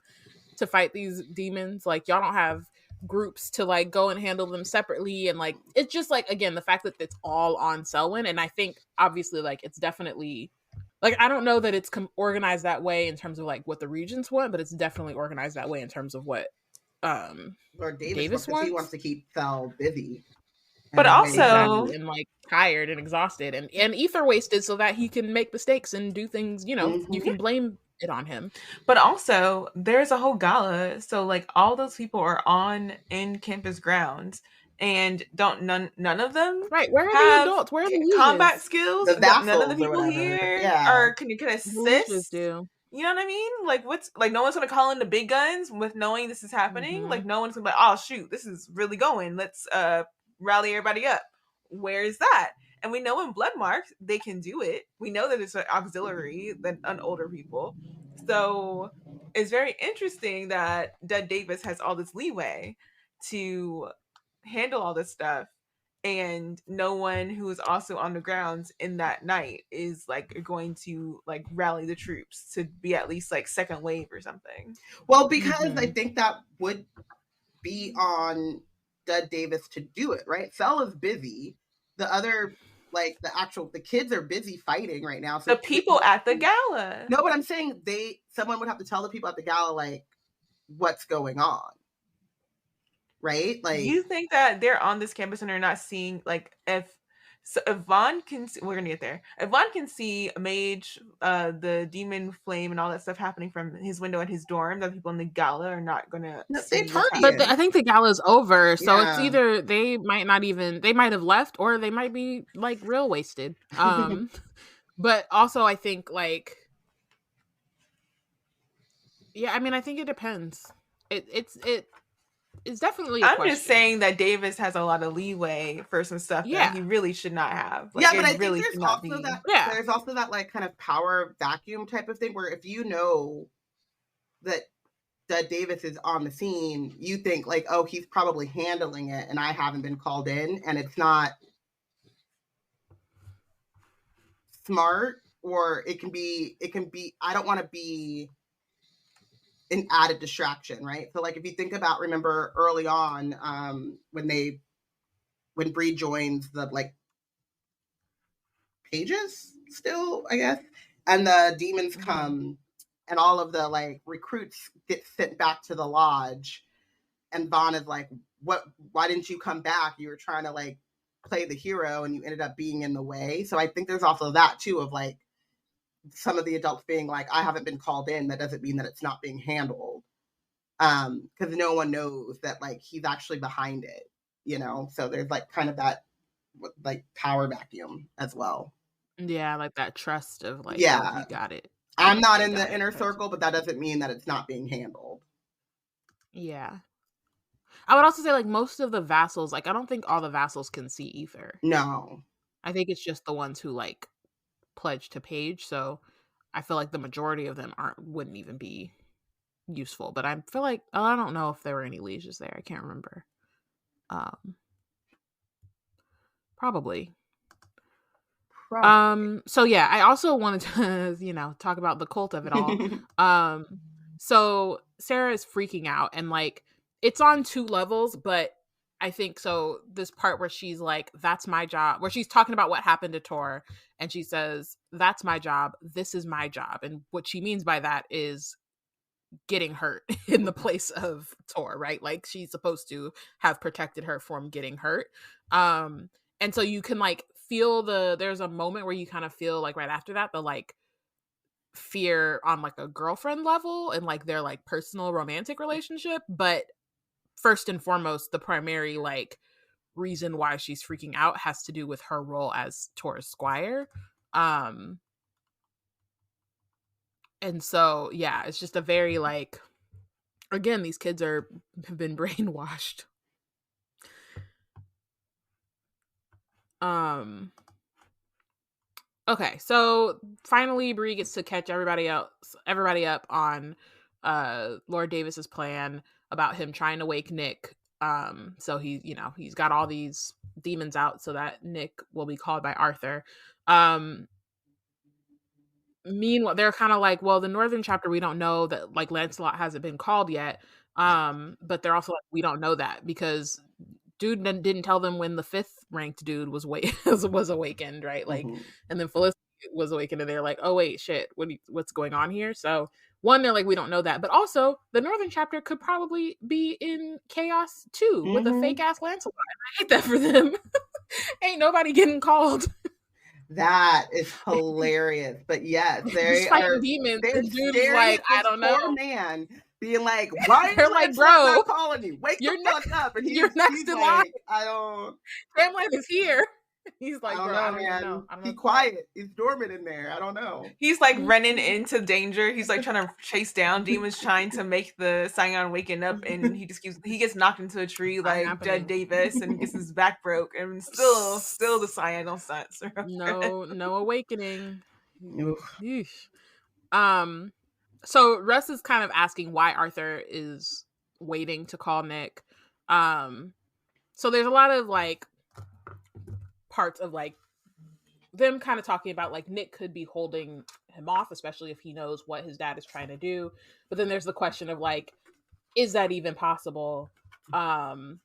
to fight these demons, like y'all don't have groups to like go and handle them separately, and like it's just like, again, the fact that it's all on Selwyn. And I think obviously like it's definitely like, I don't know that it's organized that way in terms of like what the regions want, but it's definitely organized that way in terms of what Lord Davis wants. wants. He wants to keep Sel busy, but also exactly, and like tired and exhausted and ether wasted, so that he can make mistakes and do things, you know, you can blame it on him. But also there's a whole gala, so like all those people are on in campus grounds, and none of them right, where are have the adults, where are the combat skills. None of the people here are can assist. Do you know what I mean? Like, what's like, no one's gonna call in the big guns with knowing this is happening. Like, no one's gonna be like, oh shoot, this is really going, let's rally everybody up. Where is that? And we know in Bloodmarks they can do it. We know that it's an auxiliary than on older people. So it's very interesting that Dud Davis has all this leeway to handle all this stuff, and no one who is also on the grounds in that night is like going to like rally the troops to be at least like second wave or something. Well, because I think that would be on Dud Davis to do it, right? Sel is busy. The other, like the kids are busy fighting right now. So the people at the gala. No, but I'm saying someone would have to tell the people at the gala like what's going on. Right? Like, you think that they're on this campus and they're not seeing, like, if Vaughn can see, we're gonna get there. If Vaughn can see Mage, the demon flame and all that stuff happening from his window at his dorm, that people in the gala are not gonna see. But I think the gala's over, so it's either they might have left, or they might be like real wasted. But also I think like, yeah, I mean, I think it depends. It's definitely a question. Just saying that Davis has a lot of leeway for some stuff that he really should not have. Like, but I really think there's also that like kind of power vacuum type of thing, where if you know that Davis is on the scene, you think like, oh, he's probably handling it and I haven't been called in, and it's not smart, or it can be I don't want to be an added distraction, right? So like if you think about, remember early on, when Bree joins the like pages still, I guess, and the demons come and all of the like recruits get sent back to the lodge, and Vaughn is like, why didn't you come back? You were trying to like play the hero and you ended up being in the way. So I think there's also that too, of like some of the adults being like, I haven't been called in, that doesn't mean that it's not being handled. Because no one knows that like he's actually behind it, you know? So there's like kind of that like power vacuum as well. Yeah, like that trust of like, yeah, oh, you got it. I'm not in the inner circle, but that doesn't mean that it's not being handled. Yeah. I would also say like most of the vassals, like I don't think all the vassals can see ether. No. I think it's just the ones who like pledge to Paige, so I feel like the majority of them wouldn't even be useful. But I feel like, I don't know if there were any lieges there. I can't remember. Probably. So yeah, I also wanted to talk about the cult of it all. So Sarah is freaking out, and like it's on 2 levels, but I think so this part where she's like, that's my job, where she's talking about what happened to Tor, and she says, that's my job, this is my job. And what she means by that is getting hurt in the place of Tor, right? Like she's supposed to have protected her from getting hurt. And so you can like feel there's a moment where you kind of feel like right after that, the like fear on like a girlfriend level and like their like personal romantic relationship. But first and foremost, the primary like reason why she's freaking out has to do with her role as Tor's squire. And so yeah, it's just a very like, again, these kids have been brainwashed. Okay, so finally Bree gets to catch everybody up on Lord Davis's plan about him trying to wake Nick. So he's got all these demons out so that Nick will be called by Arthur. Meanwhile, they're kind of like, well, the Northern chapter, we don't know that, like, Lancelot hasn't been called yet. But they're also like, we don't know that because dude didn't tell them when the 5th ranked dude was was awakened, right? Like, and then Felicity was awakened, and they're like, oh wait, shit, what's going on here? So one, they're like, we don't know that, but also the Northern chapter could probably be in chaos too with a fake ass Lancelot. I hate that for them. Ain't nobody getting called. That is hilarious. But yes, they are demons. They're dude's like, I don't know. Poor man being like, why are they're like, bro, not calling you? Wake the fuck up. And you're next in line. I don't. Hamlet is here. He's like, I don't bro, know, man. I don't know. Be quiet. He's dormant in there. I don't know. He's like running into danger. He's like trying to chase down demons, trying to make the Scion waking up, and he gets knocked into a tree like Dead Davis, and gets his back broke, and still the Scion don't stop. No awakening. So Russ is kind of asking why Arthur is waiting to call Nick. So there's a lot of like parts of like them kind of talking about like Nick could be holding him off, especially if he knows what his dad is trying to do. But then there's the question of like, is that even possible? And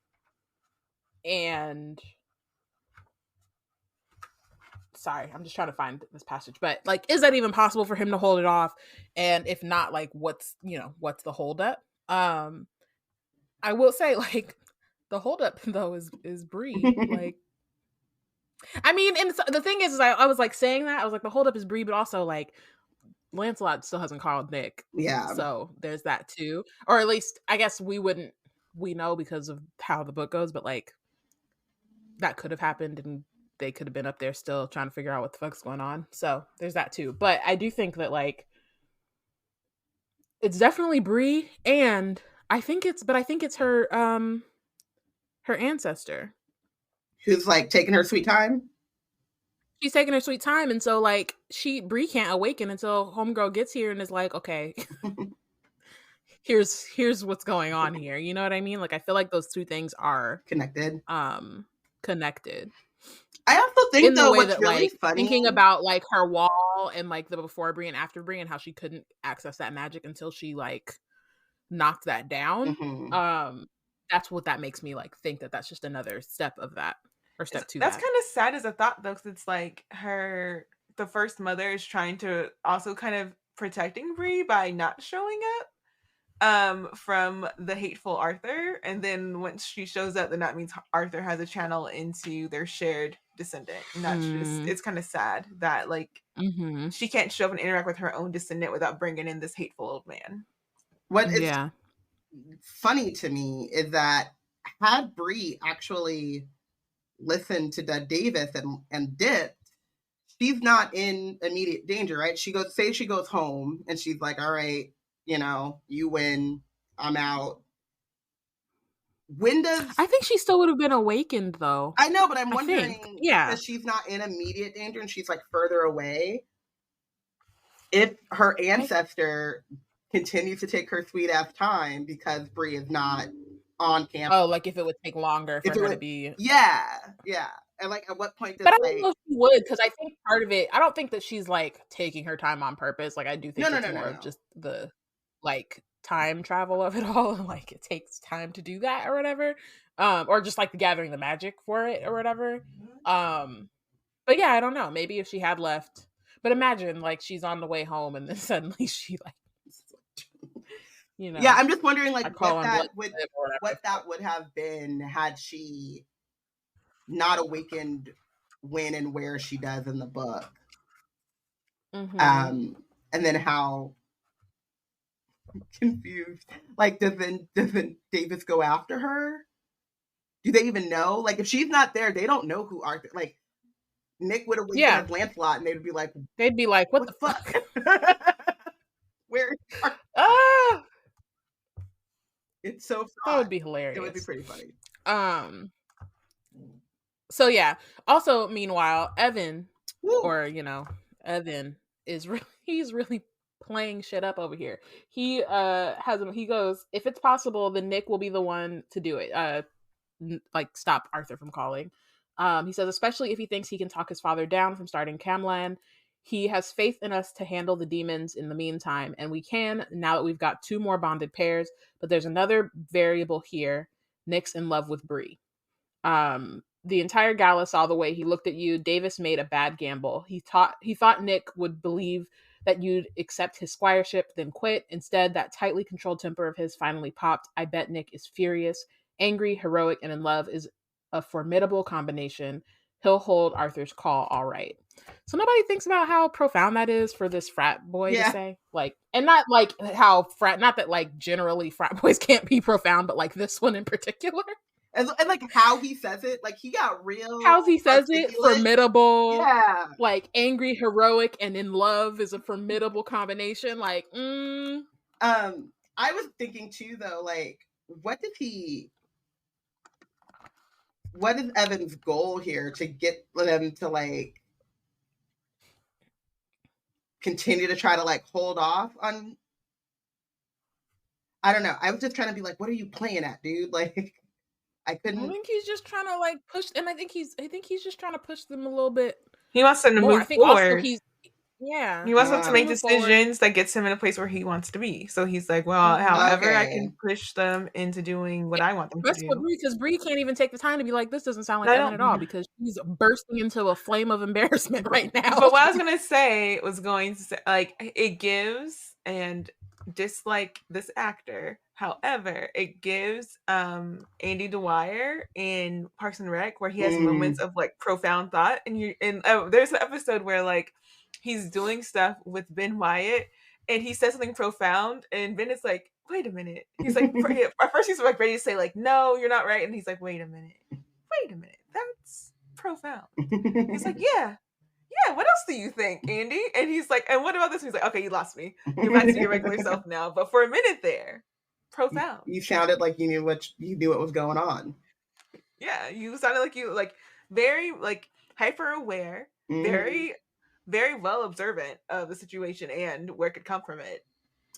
sorry, I'm just trying to find this passage, but like, is that even possible for him to hold it off? And if not, like, what's the holdup? I will say, like, the holdup though is Bree. Like, I mean, and the thing is I was like saying that I was like, the holdup is Bree, but also like Lancelot still hasn't called Nick. Yeah. So there's that too, or at least I guess we know because of how the book goes, but like that could have happened and they could have been up there still trying to figure out what the fuck's going on. So there's that too. But I do think that like it's definitely Bree, and I think it's her her ancestor who's like taking her sweet time. She's taking her sweet time, and so like Bree can't awaken until homegirl gets here and is like, okay, here's what's going on here. You know what I mean? Like I feel like those two things are connected. Connected. I also think in the though, way what's that really like funny, thinking about like her wall and like the before Bree and after Bree and how she couldn't access that magic until she like knocked that down. That's what that makes me like think that that's just another step of that or step to that's that. kind of sad as a thought though, because it's like the first mother is trying to also kind of protecting Bree by not showing up from the hateful Arthur, and then once she shows up, then that means Arthur has a channel into their shared descendant, and that's just, it's kind of sad that like she can't show up and interact with her own descendant without bringing in this hateful old man. What is funny to me is that had Bree actually listened to Dead Davis and dipped, she's not in immediate danger, right? She goes home and she's like, all right, you win, I'm out. I think she still would have been awakened though. I know, but I'm wondering, because she's not in immediate danger and she's like further away, if her ancestor continues to take her sweet ass time because Bree is not on campus. Oh, like if it would take longer for her to be. Yeah. And like, at what point does I don't know if she would, because I think part of it, I don't think that she's like taking her time on purpose. Like I do think it's more of just the like time travel of it all, and like it takes time to do that or whatever, or just like gathering the magic for it or whatever. But yeah, I don't know, maybe if she had left, but imagine like she's on the way home and then suddenly she like yeah, I'm just wondering like what that would have been had she not awakened when and where she does in the book. And then how confused, like, doesn't Davis go after her? Do they even know? Like, if she's not there, they don't know who Arthur, like, Nick would have awakened as Lancelot and they'd be like, what the fuck? Where is Arthur? It's so fun. That would be hilarious. It would be pretty funny. So yeah. Also, meanwhile, Evan Woo. or Evan he's really playing shit up over here. He goes, if it's possible, then Nick will be the one to do it. Like stop Arthur from calling. He says, especially if he thinks he can talk his father down from starting Camland. He has faith in us to handle the demons in the meantime, and we can, now that we've got 2 more bonded pairs. But there's another variable here. Nick's in love with Bree. The entire gala saw the way he looked at you. Davis made a bad gamble. He thought Nick would believe that you'd accept his squireship, then quit. Instead, that tightly controlled temper of his finally popped. I bet Nick is furious. Angry, heroic, and in love is a formidable combination. He'll hold Arthur's call all right. So nobody thinks about how profound that is for this frat boy to say. Like, and not like how not that like generally frat boys can't be profound, but like this one in particular. And like how he says it, like he got real. How he says it, formidable. Yeah. Like angry, heroic, and in love is a formidable combination. Like, I was thinking too, though, like, what is Evan's goal here to get them to like continue to try to like hold off on? I don't know. I was just trying to be like, what are you playing at, dude? Like, I couldn't. I think he's just trying to like push, and I think he's just trying to push them a little bit. He wants them to more. move I think forward. Also he wants them to make decisions that gets him in a place where he wants to be. So he's like, well, however I can push them into doing what I want them to do. Because Bree can't even take the time to be like, this doesn't sound like Evan at all, because she's bursting into a flame of embarrassment right now. But what I was going to say like, it gives, and dislike this actor, however, it gives Andy Dwyer in Parks and Rec, where he has moments of like profound thought, and there's an episode where like he's doing stuff with Ben Wyatt and he says something profound and Ben is like, wait a minute. He's like, at first he's like ready to say like, no, you're not right. And he's like, wait a minute. That's profound. He's like, yeah, what else do you think, Andy? And he's like, and what about this? And he's like, okay, you lost me. You're back to your regular self now. But for a minute there, profound. You sounded like you knew what was going on. Yeah, you sounded like you like very like hyper aware, very, very well observant of the situation and where it could come from it.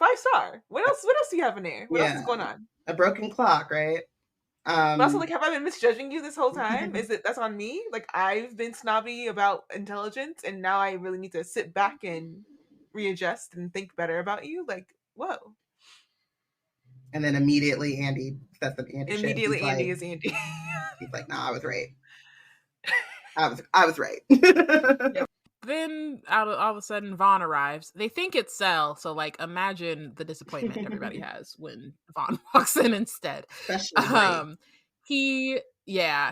5-star. What else do you have in there? What else is going on? A broken clock, right? But also, like, have I been misjudging you this whole time? That's on me? Like, I've been snobby about intelligence, and now I really need to sit back and readjust and think better about you? Like, whoa. And then immediately Andy says some Andy shit. Immediately Andy is Andy. He's like, nah, I was right. I was right. Yep. Then all of a sudden Vaughn arrives. They think it's Cell, so like imagine the disappointment everybody has when Vaughn walks in instead. Especially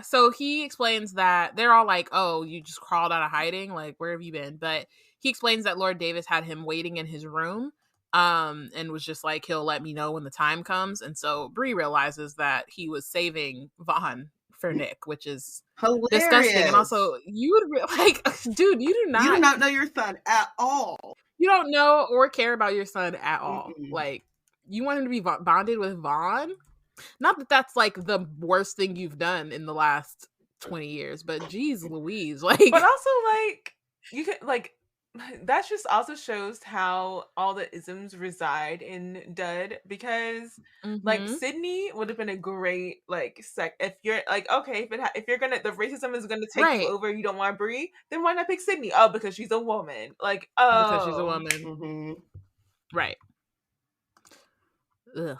so he explains that they're all like, oh, you just crawled out of hiding, like where have you been? But he explains that Lord Davis had him waiting in his room and was just like, he'll let me know when the time comes. And so Bree realizes that he was saving Vaughn for Nick, which is hilarious. Disgusting. And also, you would like, dude, you do not know your son at all. You don't know or care about your son at all. Like, you want him to be bonded with Vaughn? Not that that's like the worst thing you've done in the last 20 years, but geez Louise, like. But also, like, you could like. That just also shows how all the isms reside in Dud, because like Sydney would have been a great like if you're like, okay, if you're gonna, the racism is gonna take you over, you don't want Bree, then why not pick Sydney? Oh, because she's a woman. Like, because she's a woman. Right. Ugh.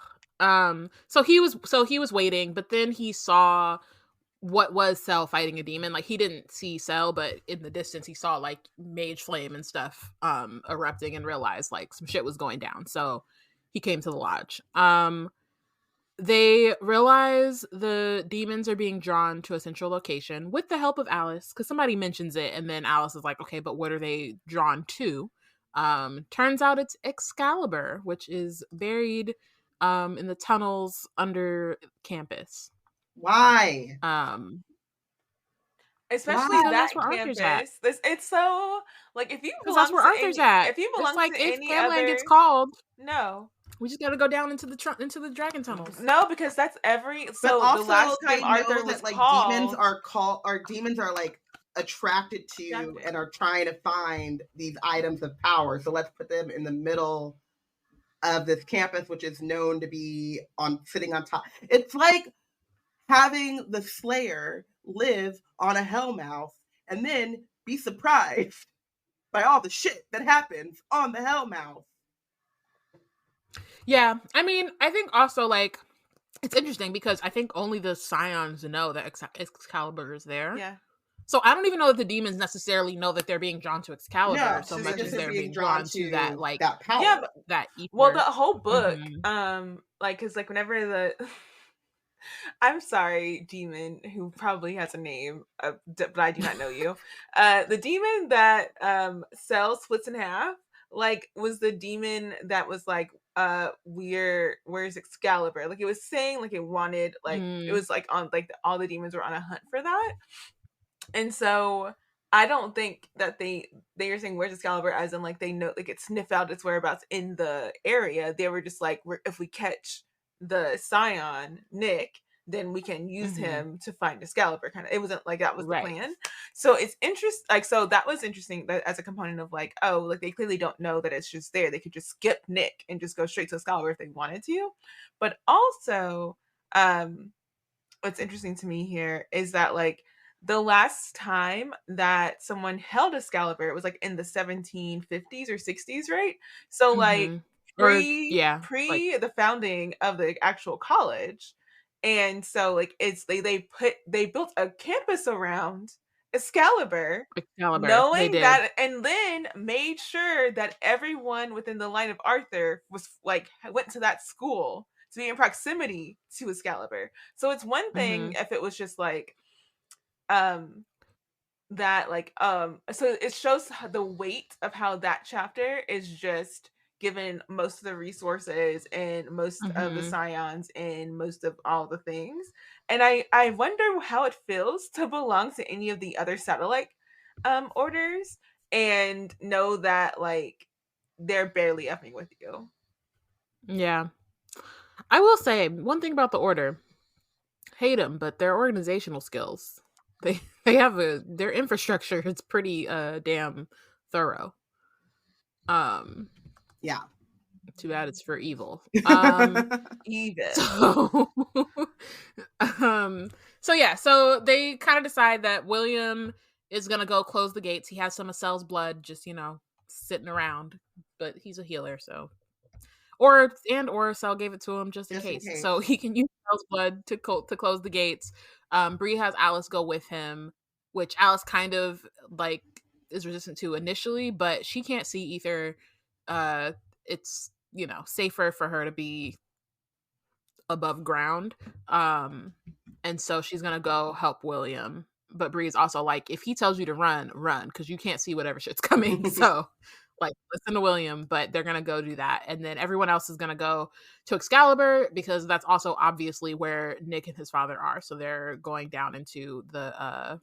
So he was waiting, but then he saw what was Cell fighting a demon. Like, he didn't see Cell, but in the distance he saw like mage flame and stuff erupting, and realized like some shit was going down. So he came to the lodge. They realize the demons are being drawn to a central location with the help of Alice, because somebody mentions it, and then Alice is like, okay, but what are they drawn to? Turns out it's Excalibur, which is buried in the tunnels under campus. Why? Especially that campus. It's so like, if you belong that's where Arthur's at. If you belong like, to if any Camland other, gets called, no, we just got to go down into the dragon tunnels. No, because that's every. So but also, the last time Arthur was that, like, called, demons are like attracted to and are trying to find these items of power. So let's put them in the middle of this campus, which is known to be sitting on top. It's like having the Slayer live on a Hellmouth and then be surprised by all the shit that happens on the Hellmouth. Yeah, I mean, I think also, like, it's interesting because I think only the Scions know that Excalibur is there. Yeah. So I don't even know that the demons necessarily know that they're being drawn to Excalibur so much as they're being drawn to that, like, that power. Yeah, that ether. Well, the whole book, like, because, like, whenever the... I'm sorry, demon, who probably has a name, but I do not know you. The demon that Cell splits in half, like, was the demon that was like, where's Excalibur? Like, it was saying, like, it wanted, like, it was like on, like, all the demons were on a hunt for that. And so I don't think that they are saying where's Excalibur as in, like, they know, like, it sniffed out its whereabouts in the area. They were just like, if we catch the Scion, Nick, then we can use him to find Excalibur. Kind of, it wasn't like that was the plan. So it's interesting. Like, so that was interesting that as a component of, like, oh, like, they clearly don't know that it's just there. They could just skip Nick and just go straight to Excalibur if they wanted to. But also, what's interesting to me here is that, like, the last time that someone held Excalibur, it was like in the 1750s or 60s, right? So like pre the founding of the actual college. And so, like, it's they built a campus around Excalibur, knowing that, and then made sure that everyone within the line of Arthur was, like, went to that school to be in proximity to Excalibur. So it's one thing if it was just like that, like, so it shows the weight of how that chapter is just given most of the resources and most of the Scions and most of all the things. And I wonder how it feels to belong to any of the other satellite orders and know that, like, they're barely effing with you. Yeah. I will say one thing about the order. Hate them, but their organizational skills, they have their infrastructure is pretty damn thorough. Yeah. Too bad it's for evil. Evil. So yeah, so they kind of decide that William is gonna go close the gates. He has some of Cell's blood just, sitting around, but he's a healer, so or Cell gave it to him just in case. So he can use Cell's blood to close the gates. Bree has Alice go with him, which Alice kind of, like, is resistant to initially, but she can't see ether. It's, safer for her to be above ground. And so she's gonna go help William. But Bree's also like, if he tells you to run, because you can't see whatever shit's coming. So, like, listen to William, but they're gonna go do that. And then everyone else is gonna go to Excalibur because that's also obviously where Nick and his father are. So they're going down into the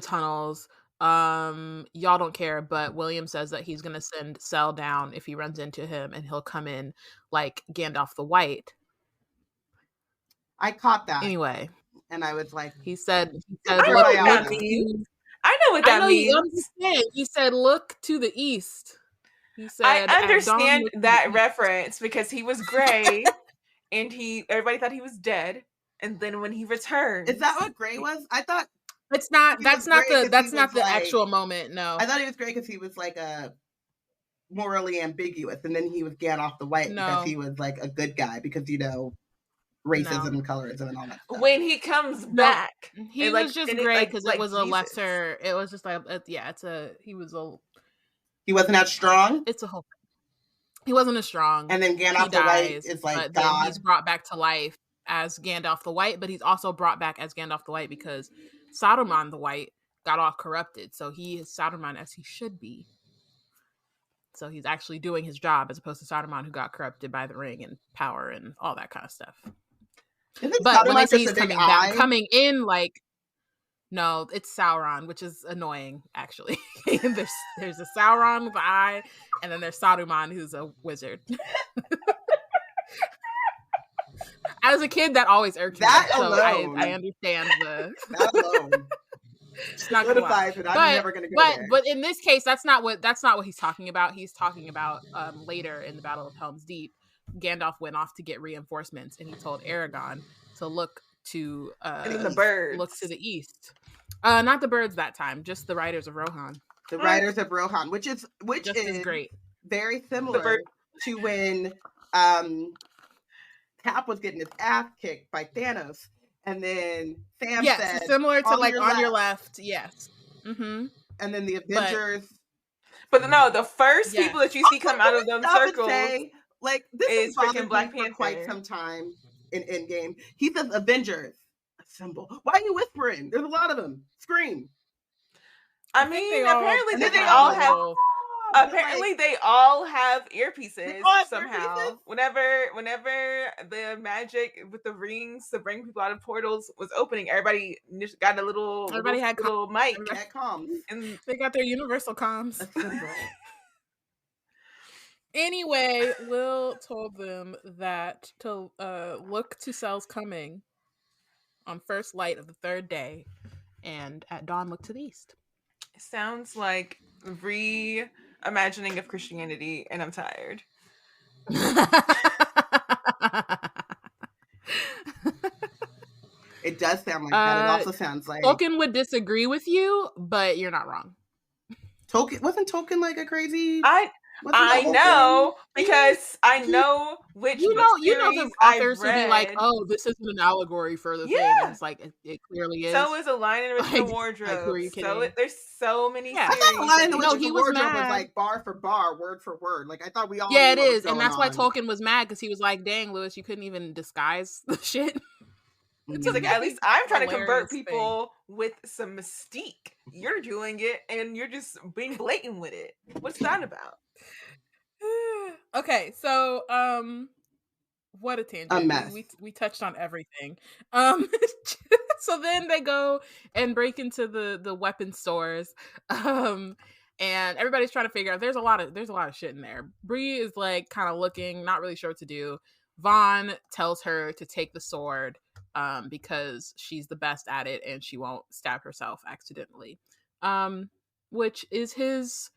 tunnels. Y'all don't care, but William says that he's gonna send Cell down if he runs into him, and he'll come in like Gandalf the White. I caught that. Anyway. And I was like, he said I know what that means. I know what that means. He said, look to the east. He said, I understand that reference because he was gray and everybody thought he was dead. And then when he returned. Is that what gray was? I thought that's not the actual moment. No. I thought he was gray because he was like a morally ambiguous, and then he was Gandalf the White because he was like a good guy because, racism and colorism and all that stuff. When he comes back, he was just gray because it was a lesser. It was just like he wasn't as strong. It's a whole thing. He wasn't as strong, and then Gandalf the White is like God. Then he's brought back to life as Gandalf the White, but he's also brought back as Gandalf the White because Saruman the White got all corrupted, so he is Saruman as he should be. So he's actually doing his job as opposed to Saruman, who got corrupted by the ring and power and all that kind of stuff. But when they say he's coming in, like, no, it's Sauron, which is annoying, actually. there's a Sauron with an eye, and then there's Saruman, who's a wizard. As a kid, that always irked me. That So alone. I understand the. That alone. Just not gonna lie. Solidifies it. I'm never gonna go there. But in this case, that's not what he's talking about. He's talking about later in the Battle of Helm's Deep, Gandalf went off to get reinforcements, and he told Aragorn to look to the birds. Look to the east. Not the birds that time, just the Riders of Rohan. The Riders of Rohan, which is great. Very similar to when Cap was getting his ass kicked by Thanos, and then Sam said, similar to like on your left, yes. Mm-hmm. And then the Avengers. But no, the first people that you see come out of them circles like this is freaking Black Panther. For quite some time in Endgame. He says Avengers assemble. Why are you whispering? There's a lot of them. Scream. I mean, apparently they all have. Apparently, they all have earpieces somehow. Earpieces? Whenever the magic with the rings to bring people out of portals was opening, everybody got a little. Everybody had little mic. Everybody had comms, and they got their universal comms. Anyway, Will told them that to look to Cel's coming on first light of the third day, and at dawn look to the east. Sounds like reimagining of Christianity, and I'm tired. It does sound like that. It also sounds like Tolkien would disagree with you, but you're not wrong. Wasn't Tolkien like a crazy? I know because I know which you know the authors would be like, oh, this isn't an allegory for the thing. And it's like it clearly is. So is A Lion in the Witch of the Wardrobe. There's so many series. I thought A Lion in the Witch of the Wardrobe was like bar for bar, word for word. Like I thought we all. Yeah, it is, and that's why Tolkien was mad because he was like, "Dang, Lewis, you couldn't even disguise the shit." It's like at least I'm trying to convert people with some mystique. You're doing it, and you're just being blatant with it. What's that about? Okay, so what a tangent. A mess. We touched on everything. So then they go and break into the weapon stores. And everybody's trying to figure out there's a lot of shit in there. Bree is like kind of looking, not really sure what to do. Vaughn tells her to take the sword because she's the best at it and she won't stab herself accidentally. Which is his,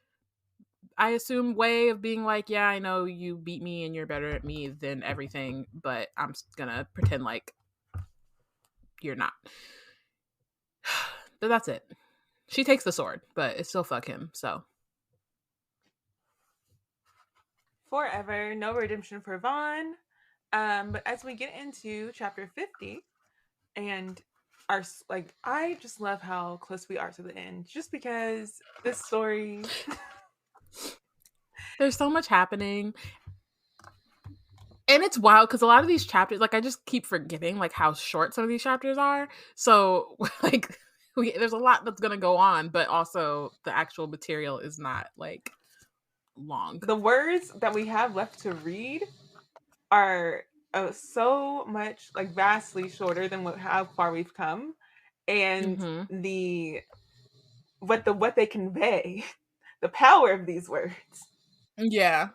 I assume, way of being like, yeah, I know you beat me and you're better at me than everything, but I'm gonna pretend like you're not. But that's it. She takes the sword, but it's still fuck him, so. Forever, no redemption for Vaughn. But as we get into chapter 50, and I just love how close we are to the end, just because this story... There's so much happening. And it's wild because a lot of these chapters, like, I just keep forgetting, like, how short some of these chapters are. So, like, there's a lot that's going to go on, but also the actual material is not, like, long. The words that we have left to read are so much, like, vastly shorter than how far we've come. And what they convey, the power of these words. Yeah,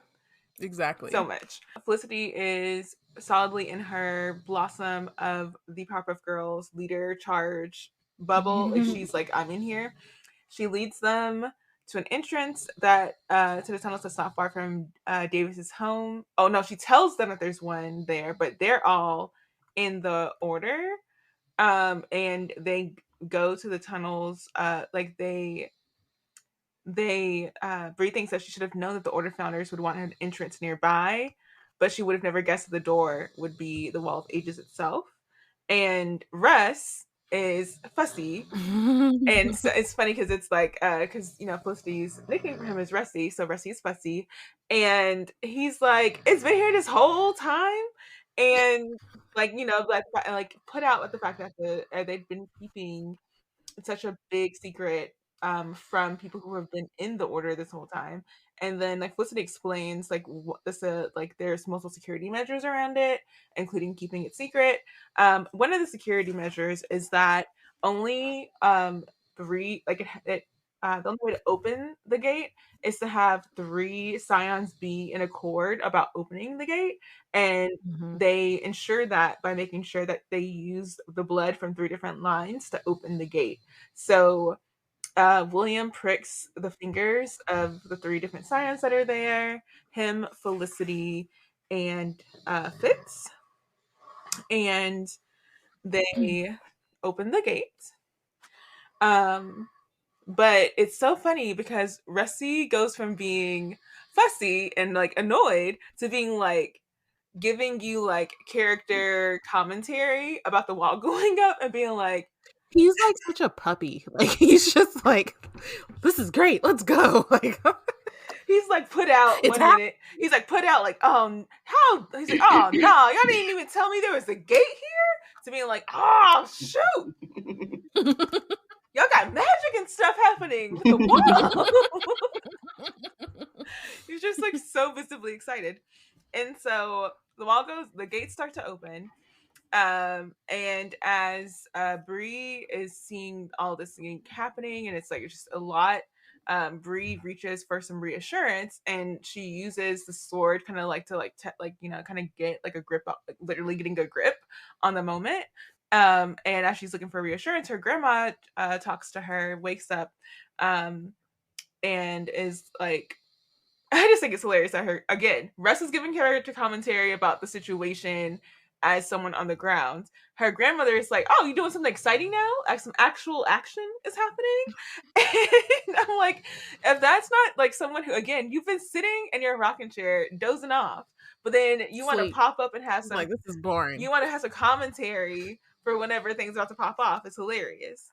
exactly. So much. Felicity is solidly in her blossom of the Powerpuff Girls leader charge bubble. Like she's like, I'm in here. She leads them to an entrance that to the tunnels that's not far from Davis's home. Oh no, she tells them that there's one there, but they're all in the order. And they go to the tunnels. Bree thinks that she should have known that the Order founders would want an entrance nearby, but she would have never guessed that the door would be the Wall of Ages itself. And Russ is fussy, and so it's funny because it's like because Felicity's nickname for him is Rusty, so Rusty is fussy, and he's like, it's been here this whole time, and like put out with the fact that they've been keeping such a big secret from people who have been in the Order this whole time. And then like Felicity explains like what this there's multiple security measures around it, including keeping it secret. One of the security measures is that only Bree, the only way to open the gate is to have 3 scions be in accord about opening the gate, and they ensure that by making sure that they use the blood from 3 different lines to open the gate. So William pricks the fingers of the 3 different scions that are there, him, Felicity, and Fitz, and they open the gate. But it's so funny because Rusty goes from being fussy and like annoyed to being like giving you like character commentary about the wall going up and being like, he's like such a puppy. Like he's just like, this is great, let's go. Like he's like put out minute. He's like put out like, how? He's like, oh no, y'all didn't even tell me there was a gate here. To being like, oh shoot. Y'all got magic and stuff happening with the wall. He's just like so visibly excited. And so the gates start to open. And as Bree is seeing all this happening, and it's just a lot, Bree reaches for some reassurance, and she uses the sword kind of kind of get like a grip, literally getting a grip on the moment. And as she's looking for reassurance, her grandma talks to her, wakes up, and is like, I just think it's hilarious that Russ is giving character commentary about the situation as someone on the ground. Her grandmother is like, oh, you doing something exciting now? Like some actual action is happening? And I'm like, if that's not like someone who, again, you've been sitting in your rocking chair dozing off, but then you want to pop up and have some, like, this is boring. You want to have some commentary for whenever things about to pop off. It's hilarious.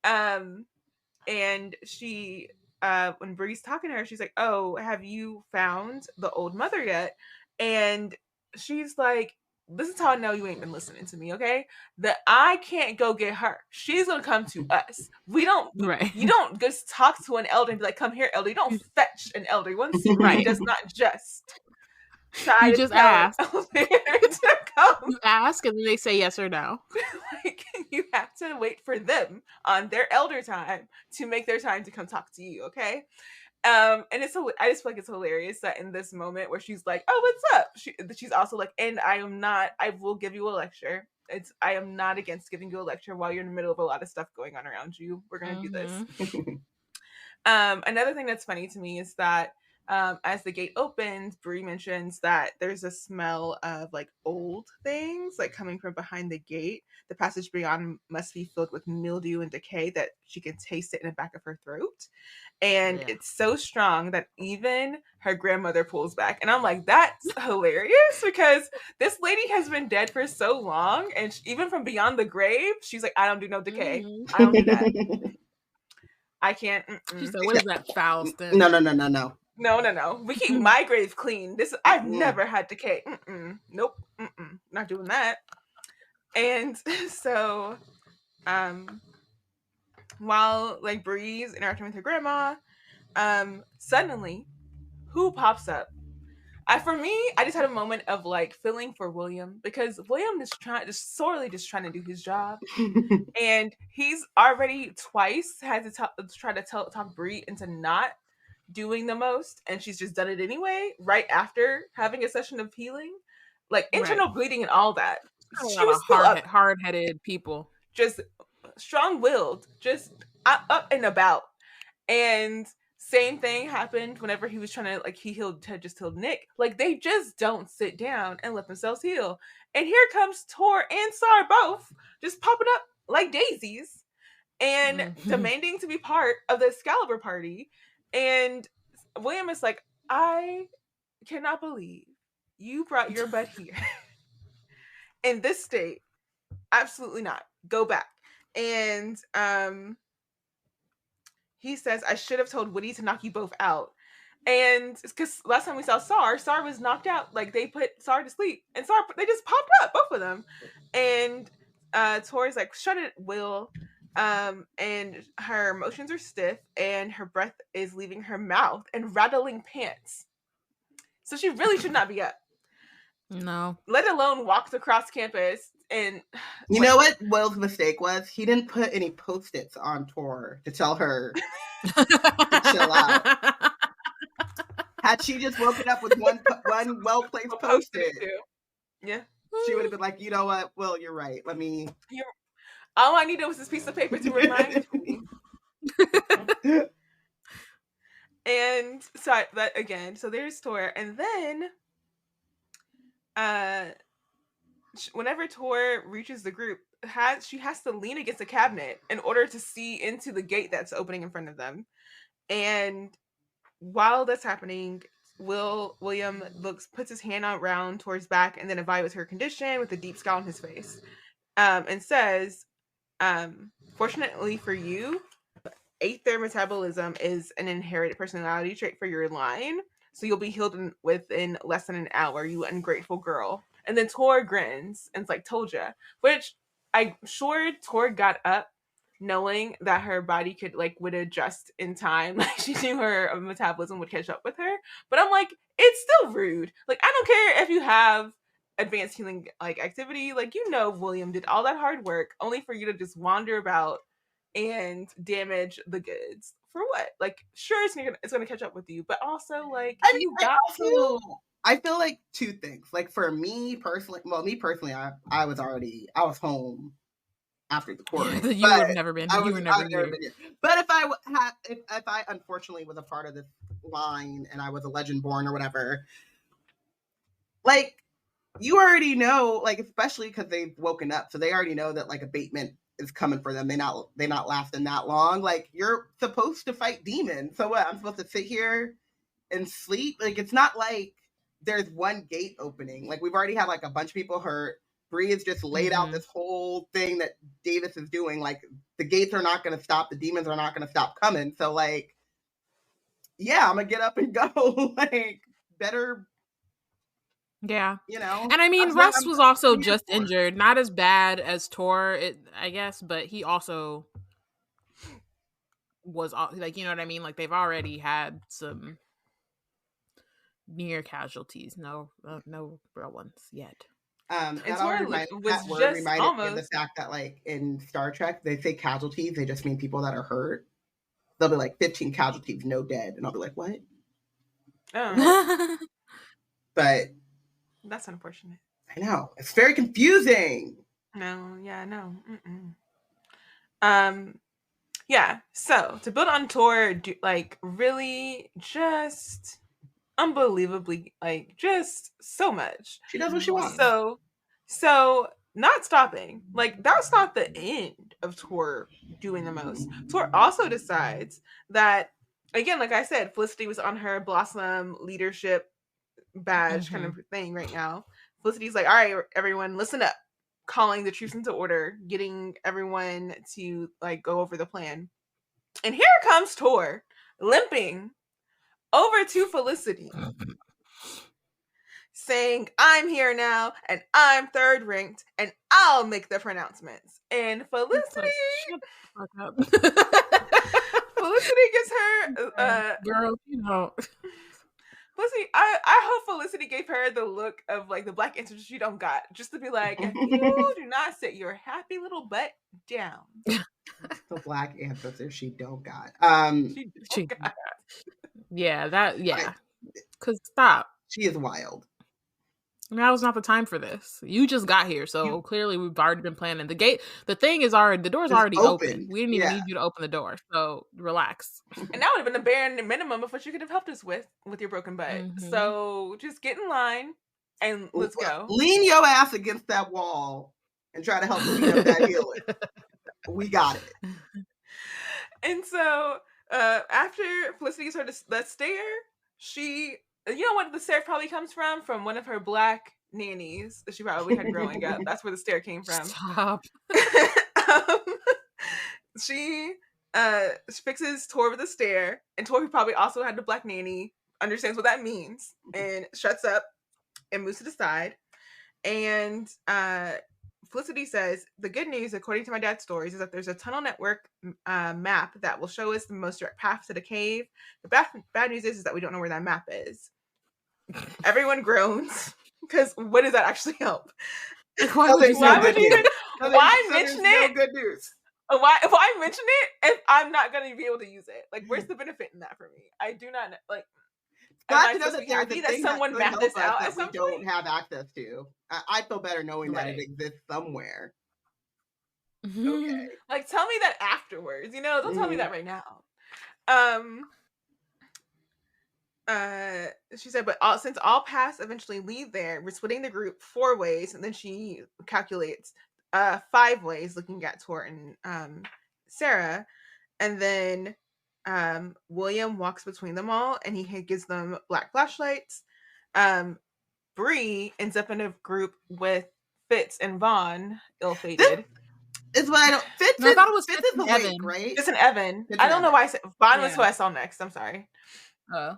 And she, when Bree's talking to her, she's like, oh, have you found the old mother yet? And she's like, this is how I know you ain't been listening to me, okay? That I can't go get her. She's gonna come to us. We don't, right. You don't just talk to an elder and be like, come here, elder. You don't fetch an elder. One right. Does not just try you just ask. You ask and then they say yes or no. Like, you have to wait for them on their elder time to make their time to come talk to you, okay? And I just feel like it's hilarious that in this moment where she's like, oh, what's up? She's also like, and I will give you a lecture. I am not against giving you a lecture while you're in the middle of a lot of stuff going on around you. We're going to do this. Another thing that's funny to me is that as the gate opens, Bree mentions that there's a smell of like old things like coming from behind the gate. The passage beyond must be filled with mildew and decay that she can taste it in the back of her throat. And it's so strong that even her grandmother pulls back. And I'm like, that's hilarious because this lady has been dead for so long. And even from beyond the grave, she's like, I don't do no decay. I don't do that. I can't. She said, what is that foul stench? No. No. We keep my grave clean. I've never had decay. Nope. Not doing that. And so, while like Bree's interacting with her grandma, suddenly, who pops up? For me, I just had a moment of like feeling for William because William is sorely trying to do his job, and he's already twice had to try to talk Bree into not doing the most, and she's just done it anyway right after having a session of healing, like internal bleeding and all that. She was hard-headed people, just strong-willed, just up and about. And same thing happened whenever he was trying to he had just healed Nick. Like they just don't sit down and let themselves heal. And here comes Tor and Sar both just popping up like daisies and demanding to be part of the Excalibur party. And William is like, I cannot believe you brought your butt here in this state. Absolutely not. Go back. And he says, I should have told Woody to knock you both out. And because last time we saw Sar was knocked out. Like they put Sar to sleep, and they just popped up, both of them. And Tori's like, shut it, Will. And her motions are stiff, and her breath is leaving her mouth and rattling pants. So she really should not be up. No. Let alone walked across campus And you know what Will's mistake was? He didn't put any Post-its on Tor to tell her to chill out. Had she just woken up with one well-placed Post-it, yeah, she would have been like, you know what, Will, you're right. Let me. All I needed was this piece of paper to remind me. And so that again, so there's Tor, and then whenever Tor reaches the group, she has to lean against a cabinet in order to see into the gate that's opening in front of them. And while that's happening, William puts his hand around Tor's back and then evaluates her condition with a deep scowl on his face, and says, "Fortunately for you, aether metabolism is an inherited personality trait for your line, so you'll be healed within less than an hour, you ungrateful girl." And then Tor grins and it's like, "Told ya." Which I'm sure Tor got up knowing that her body would adjust in time. Like, she knew her metabolism would catch up with her. But I'm like, it's still rude. Like, I don't care if you have advanced healing activity. Like, William did all that hard work only for you to just wander about and damage the goods. For what? Like, sure, it's gonna catch up with you, but also, like, I feel like two things. Like, for me personally, I was home after the quarter. You would have never been. You were never here. But if I unfortunately was a part of this line and I was a Legendborn or whatever, like, you already know, like, especially because they've woken up, so they already know that, like, abatement is coming for them. They not lasting that long. Like, you're supposed to fight demons. So what? I'm supposed to sit here and sleep? Like, it's not like there's one gate opening. Like, we've already had like a bunch of people hurt. Bree has just laid out this whole thing that Davis is doing. Like, the gates are not going to stop. The demons are not going to stop coming. So, like, yeah, I'm going to get up and go. Like, better. Yeah. And I mean, Russ was also just injured. Not as bad as Tor, I guess, but he also was, like, you know what I mean? Like, they've already had some near casualties. No real ones yet. That reminded me of the fact that, like, in Star Trek, they say casualties, they just mean people that are hurt. They'll be like 15 casualties, no dead. And I'll be like, what? Oh. But that's unfortunate. I know. It's very confusing. No. Yeah. So to build on Tor, like, really just unbelievably, like, just so much. She does what she wants. So not stopping. Like, that's not the end of Tor doing the most. Tor also decides that, again, like I said, Felicity was on her Blossom leadership badge kind of thing right now. Felicity's like, all right, everyone, listen up. Calling the troops into order, getting everyone to, like, go over the plan. And here comes Tor, limping over to Felicity, saying, I'm here now, and I'm third ranked, and I'll make the pronouncements. And Felicity, shut the fuck up. Felicity gets her girl, Felicity, I hope Felicity gave her the look of, like, the black answer she don't got, just to be like, if you do not sit your happy little butt down. The black ancestor she don't got. She got. Yeah. Cause stop. She is wild. Now is not the time for this. You just got here, so clearly we've already been planning. The door's already open. We didn't even need you to open the door, so relax. And that would have been the bare minimum of what you could have helped us with your broken butt. So just get in line and let's go. Lean your ass against that wall and try to help speed up that healing. We got it. And so after Felicity started that stare, she, you know what the stare probably comes from? From one of her black nannies that she probably had growing up. That's where the stare came from. Stop. She fixes Tor with a stare, and Tor, who probably also had the black nanny, understands what that means and shuts up and moves to the side. And Felicity says, the good news, according to my dad's stories, is that there's a tunnel network map that will show us the most direct path to the cave. The bad news is that we don't know where that map is. Everyone groans, because what does that actually help? Why would you say Why that? would you even? Why there's mention no it? good news. Why mention it if I'm not going to be able to use it? Like, where's the benefit in that for me? I do not know. Like, am Glad I to know supposed to that be there's happy a that thing someone that could mapped help this us out that at we some don't point? have access to. I feel better knowing that it exists somewhere. Okay. Like, tell me that afterwards. Don't tell me that right now. She said, but since all paths eventually lead there, we're splitting the group 4 ways, and then she calculates 5 ways, looking at Tor and Sarah, and then William walks between them all, and he gives them black flashlights. Bree ends up in a group with Fitz and Vaughn, ill-fated. It's what I don't. Fitz No, I thought it was Fitz Fitz is and awake, Evan. right? Fitz and Evan. Fitz I and don't know Evan. why I said Vaughn was Yeah. who I saw next. I'm sorry. Oh.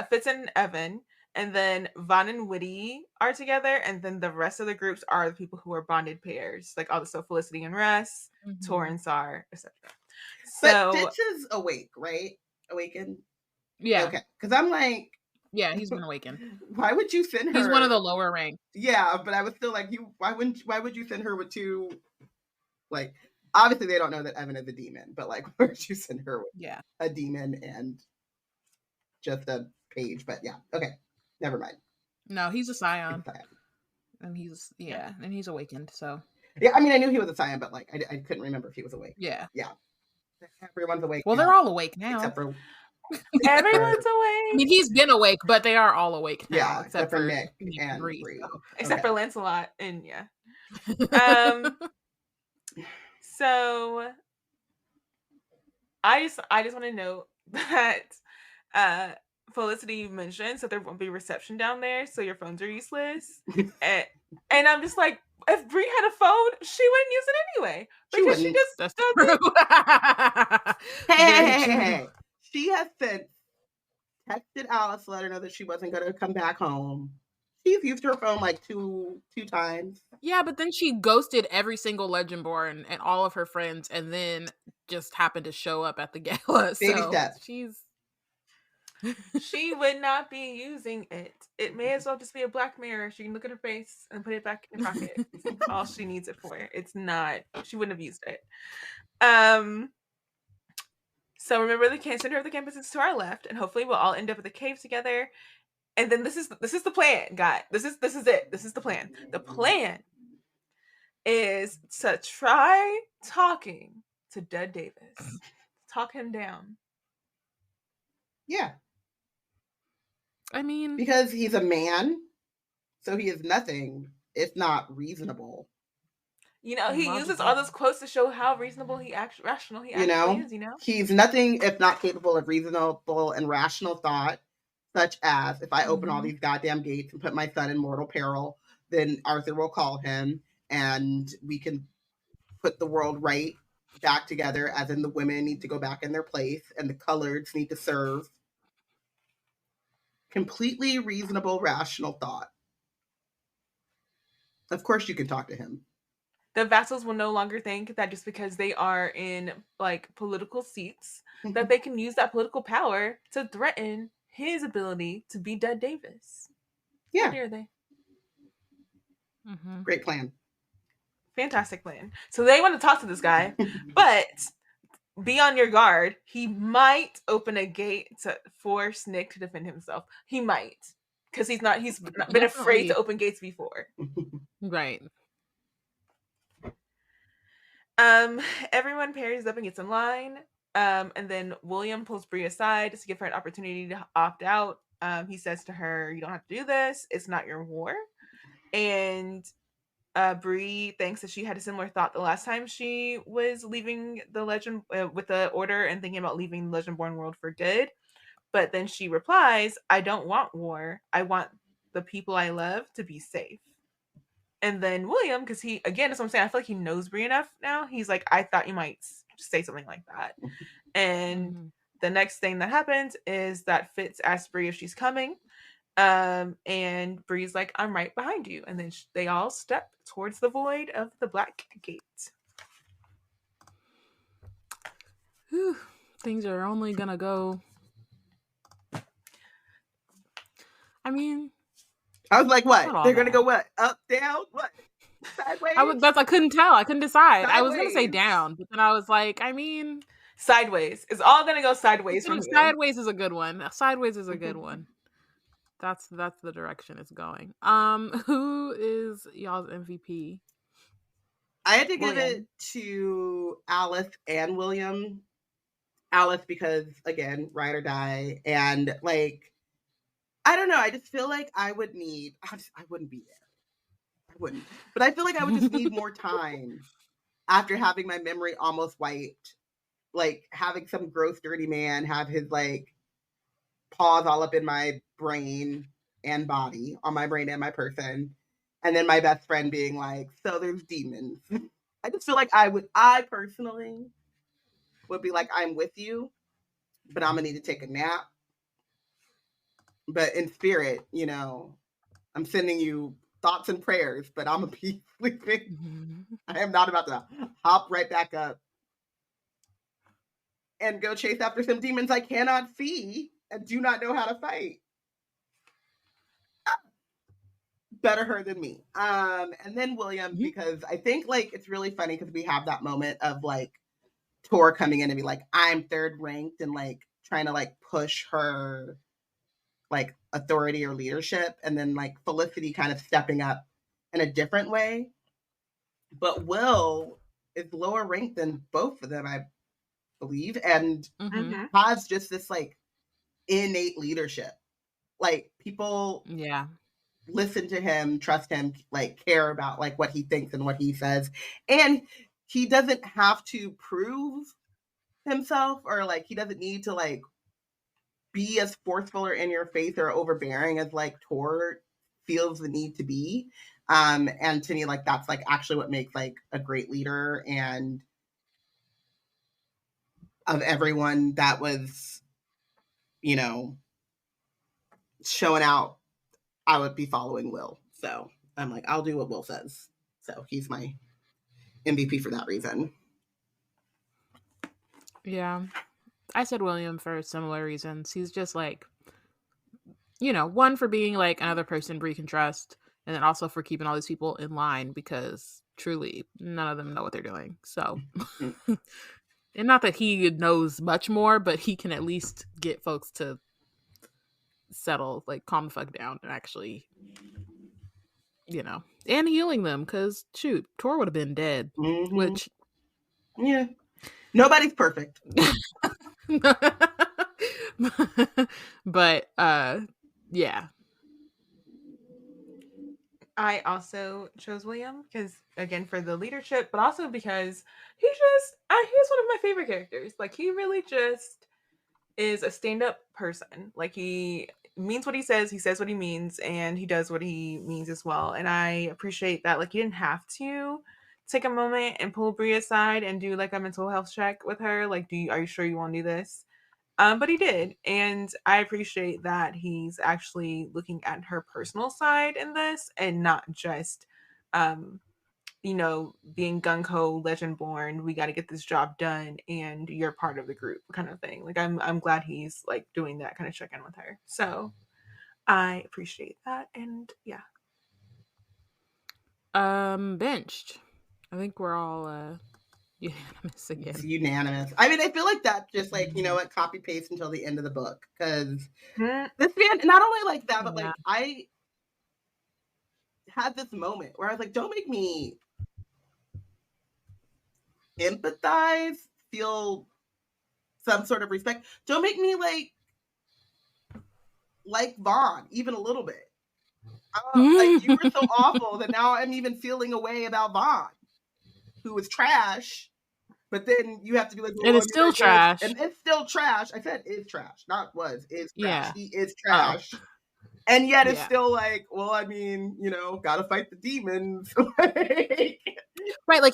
Fitz and Evan, and then Vaughn and Whitty are together, and then the rest of the groups are the people who are bonded pairs, like also Felicity and Russ, Tor and Sar, etc. But Fitz is awake, right? Awakened. Yeah. Okay, because I'm like, yeah, he's been awakened. Why would you send her? He's one of the lower ranks. Yeah, but I was still like, why would you send her with 2? Like, obviously they don't know that Evan is a demon, but like, why would you send her with a demon and just a page? But yeah, okay, never mind. No, he's a scion. And he's and he's awakened. So yeah, I mean, I knew he was a scion, but like, I couldn't remember if he was awake. Yeah. Everyone's awake. Well, they're all awake now. Except for everyone's awake. I mean, he's been awake, but they are all awake now. Yeah, except for Nick and Bree. So. Except for Lancelot and So I just want to note that Felicity mentions that there won't be reception down there, so your phones are useless. and I'm just like, if Bree had a phone, she wouldn't use it anyway. Because she just doesn't. Hey. She has since texted Alice to let her know that she wasn't going to come back home. She's used her phone like two times. Yeah, but then she ghosted every single Legendborn and all of her friends, and then just happened to show up at the gala. Baby so steps. She would not be using it. It may as well just be a black mirror. She can look at her face and put it back in her pocket. That's all she needs it for. It's not. She wouldn't have used it. So remember, the center of the campus is to our left, and hopefully we'll all end up at the cave together. And then this is the plan, guys. This is it. This is the plan. The plan is to try talking to Dead Davis. Talk him down. Yeah. I mean, because he's a man, so he is nothing if not reasonable. He uses all those quotes to show how reasonable rational he actually is. He's nothing if not capable of reasonable and rational thought, such as, if I open all these goddamn gates and put my son in mortal peril, then Arthur will call him and we can put the world right back together, as in the women need to go back in their place and the coloreds need to serve. Completely reasonable, rational thought. Of course you can talk to him. The vassals will no longer think that just because they are in political seats that they can use that political power to threaten his ability to be Dead Davis. Yeah. How dare they? Great plan. Fantastic plan. So they want to talk to this guy, but be on your guard. He might open a gate to force Nick to defend himself. He might. Because he's been afraid to open gates before. Right. Everyone pairs up and gets in line. And then William pulls Bree aside to give her an opportunity to opt out. He says to her, "You don't have to do this. It's not your war." And Bree thinks that she had a similar thought the last time she was leaving the legend with the order and thinking about leaving the Legendborn world for good. But then she replies, "I don't want war. I want the people I love to be safe." And then William, because he, again, that's what I'm saying, I feel like he knows Bree enough now. He's like, "I thought you might say something like that." And the next thing that happens is that Fitz asks Bree if she's coming. And Bree's like, "I'm right behind you." And then they all step towards the void of the Black Gate. Whew. Things are only gonna go. I mean, I was like, what? They're gonna go what? Up, down? What? Sideways. I couldn't tell. I couldn't decide. Sideways. I was gonna say down, but then I was like, I mean, sideways. It's all gonna go sideways from here. Sideways is a good one. Sideways is a good one. That's the direction it's going. Who is y'all's MVP? I had to give it to Alice and William. Alice because, again, ride or die. And, like, I don't know. I just feel like I wouldn't be there. I wouldn't. But I feel like I would just need more time after having my memory almost wiped. Like, having some gross, dirty man have his, like, paws all up in my brain and body, on my brain and my person. And then my best friend being like, so there's demons. I just feel like I personally would be like, I'm with you, but I'm gonna need to take a nap. But in spirit, you know, I'm sending you thoughts and prayers, but I'm gonna be sleeping. Mm-hmm. I am not about to hop right back up and go chase after some demons I cannot see and do not know how to fight. Better her than me. And then William, because I think, like, it's really funny because we have that moment of, like, Tor coming in and be like, I'm third ranked, and, like, trying to, like, push her, like, authority or leadership, and then, like, Felicity kind of stepping up in a different way. But Will is lower ranked than both of them, I believe, and has just this, like, innate leadership. Like, people listen to him, trust him, like, care about, like, what he thinks and what he says. And he doesn't have to prove himself, or, like, he doesn't need to, like, be as forceful or in your face or overbearing as, like, Tor feels the need to be. And to me, like, that's, like, actually what makes, like, a great leader. And of everyone that was, you know, showing out, I would be following Will. So I'm like, I'll do what Will says. So he's my MVP for that reason. Yeah. I said William for similar reasons. He's just, like, you know, one, for being, like, another person Bree can trust, and then also for keeping all these people in line, because truly none of them know what they're doing. So and not that he knows much more, but he can at least get folks to settle, like, calm the fuck down and actually, you know, and healing them, because shoot, Tor would have been dead. Which, yeah, nobody's perfect. But yeah, I also chose William because, again, for the leadership, but also because he's one of my favorite characters. Like, he really just is a stand-up person. Like, he means what he says what he means, and he does what he means as well. And I appreciate that. Like, he didn't have to take a moment and pull Bree aside and do, like, a mental health check with her. Like, are you sure you want to do this? But he did, and I appreciate that he's actually looking at her personal side in this, and not just, you know, being gung-ho, Legendborn, we got to get this job done, and you're part of the group kind of thing. Like, I'm glad he's, like, doing that kind of check-in with her. So I appreciate that, and yeah. Benched. I think we're all unanimous again. It's unanimous. I mean, I feel like that just, like, you know what, copy paste until the end of the book, because this man, not only like that, but like, I had this moment where I was like, don't make me empathize, feel some sort of respect. Don't make me like Vaughn even a little bit. Like, you were so awful that now I'm even feeling a way about Vaughn, who was trash. But then you have to be like, and it's still trash. And it's still trash. I said is trash, not was, is trash. Yeah. He is trash. Oh. And yet it's still like, well, I mean, you know, gotta fight the demons. Right, like,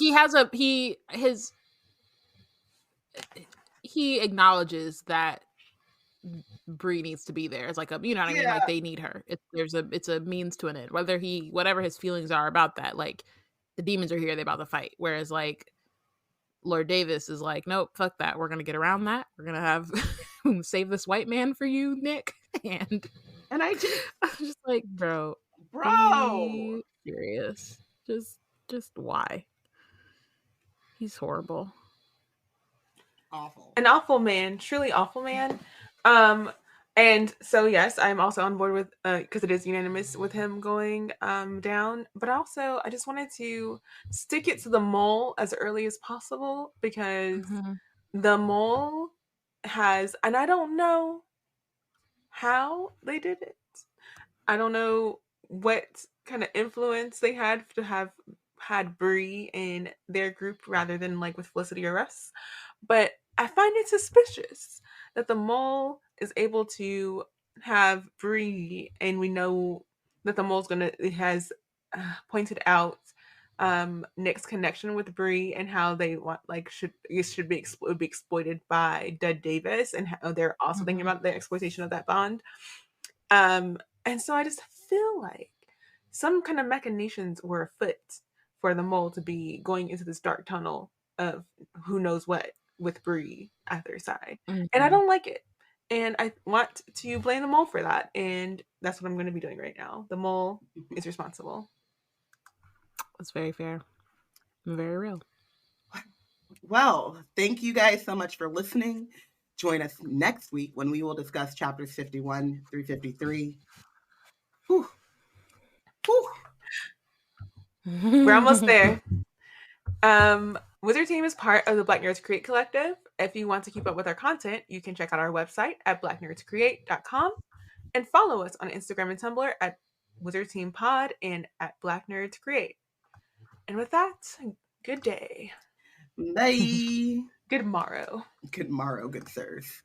he acknowledges that Bree needs to be there. It's like a, you know what I mean? Like, they need her. It's a means to an end. Whatever his feelings are about that, like, the demons are here, they're about to fight. Whereas, like, Lord Davis is like, nope, fuck that. We're gonna get around that. We're gonna have save this white man for you, Nick. And I was just like, bro, be serious. Just Just why? He's horrible. Awful. An awful man, truly awful man. And so yes, I'm also on board with because it is unanimous with him going down. But also, I just wanted to stick it to the mole as early as possible because the mole has, and I don't know how they did it. I don't know what kind of influence they had to have had Bree in their group rather than like with Felicity or Russ. But I find it suspicious that the mole is able to have Bree, and we know that the mole's has pointed out Nick's connection with Bree and how they want should be would be exploited by Dud Davis, and how they're also thinking about the exploitation of that bond. And so I just feel like some kind of machinations were afoot for the mole to be going into this dark tunnel of who knows what with Bree at their side. And I don't like it. And I want to blame the mole for that. And that's what I'm going to be doing right now. The mole is responsible. That's very fair. Very real. Well, thank you guys so much for listening. Join us next week when we will discuss chapters 51 through 53. Whew. Whew. We're almost there. Wizard Team is part of the Black Nerds Create Collective. If you want to keep up with our content, you can check out our website at blacknerdscreate.com and follow us on Instagram and Tumblr at Wizard Team Pod and at Black Nerds Create. And with that, good day. Bye. Good morrow. Good morrow, good sirs.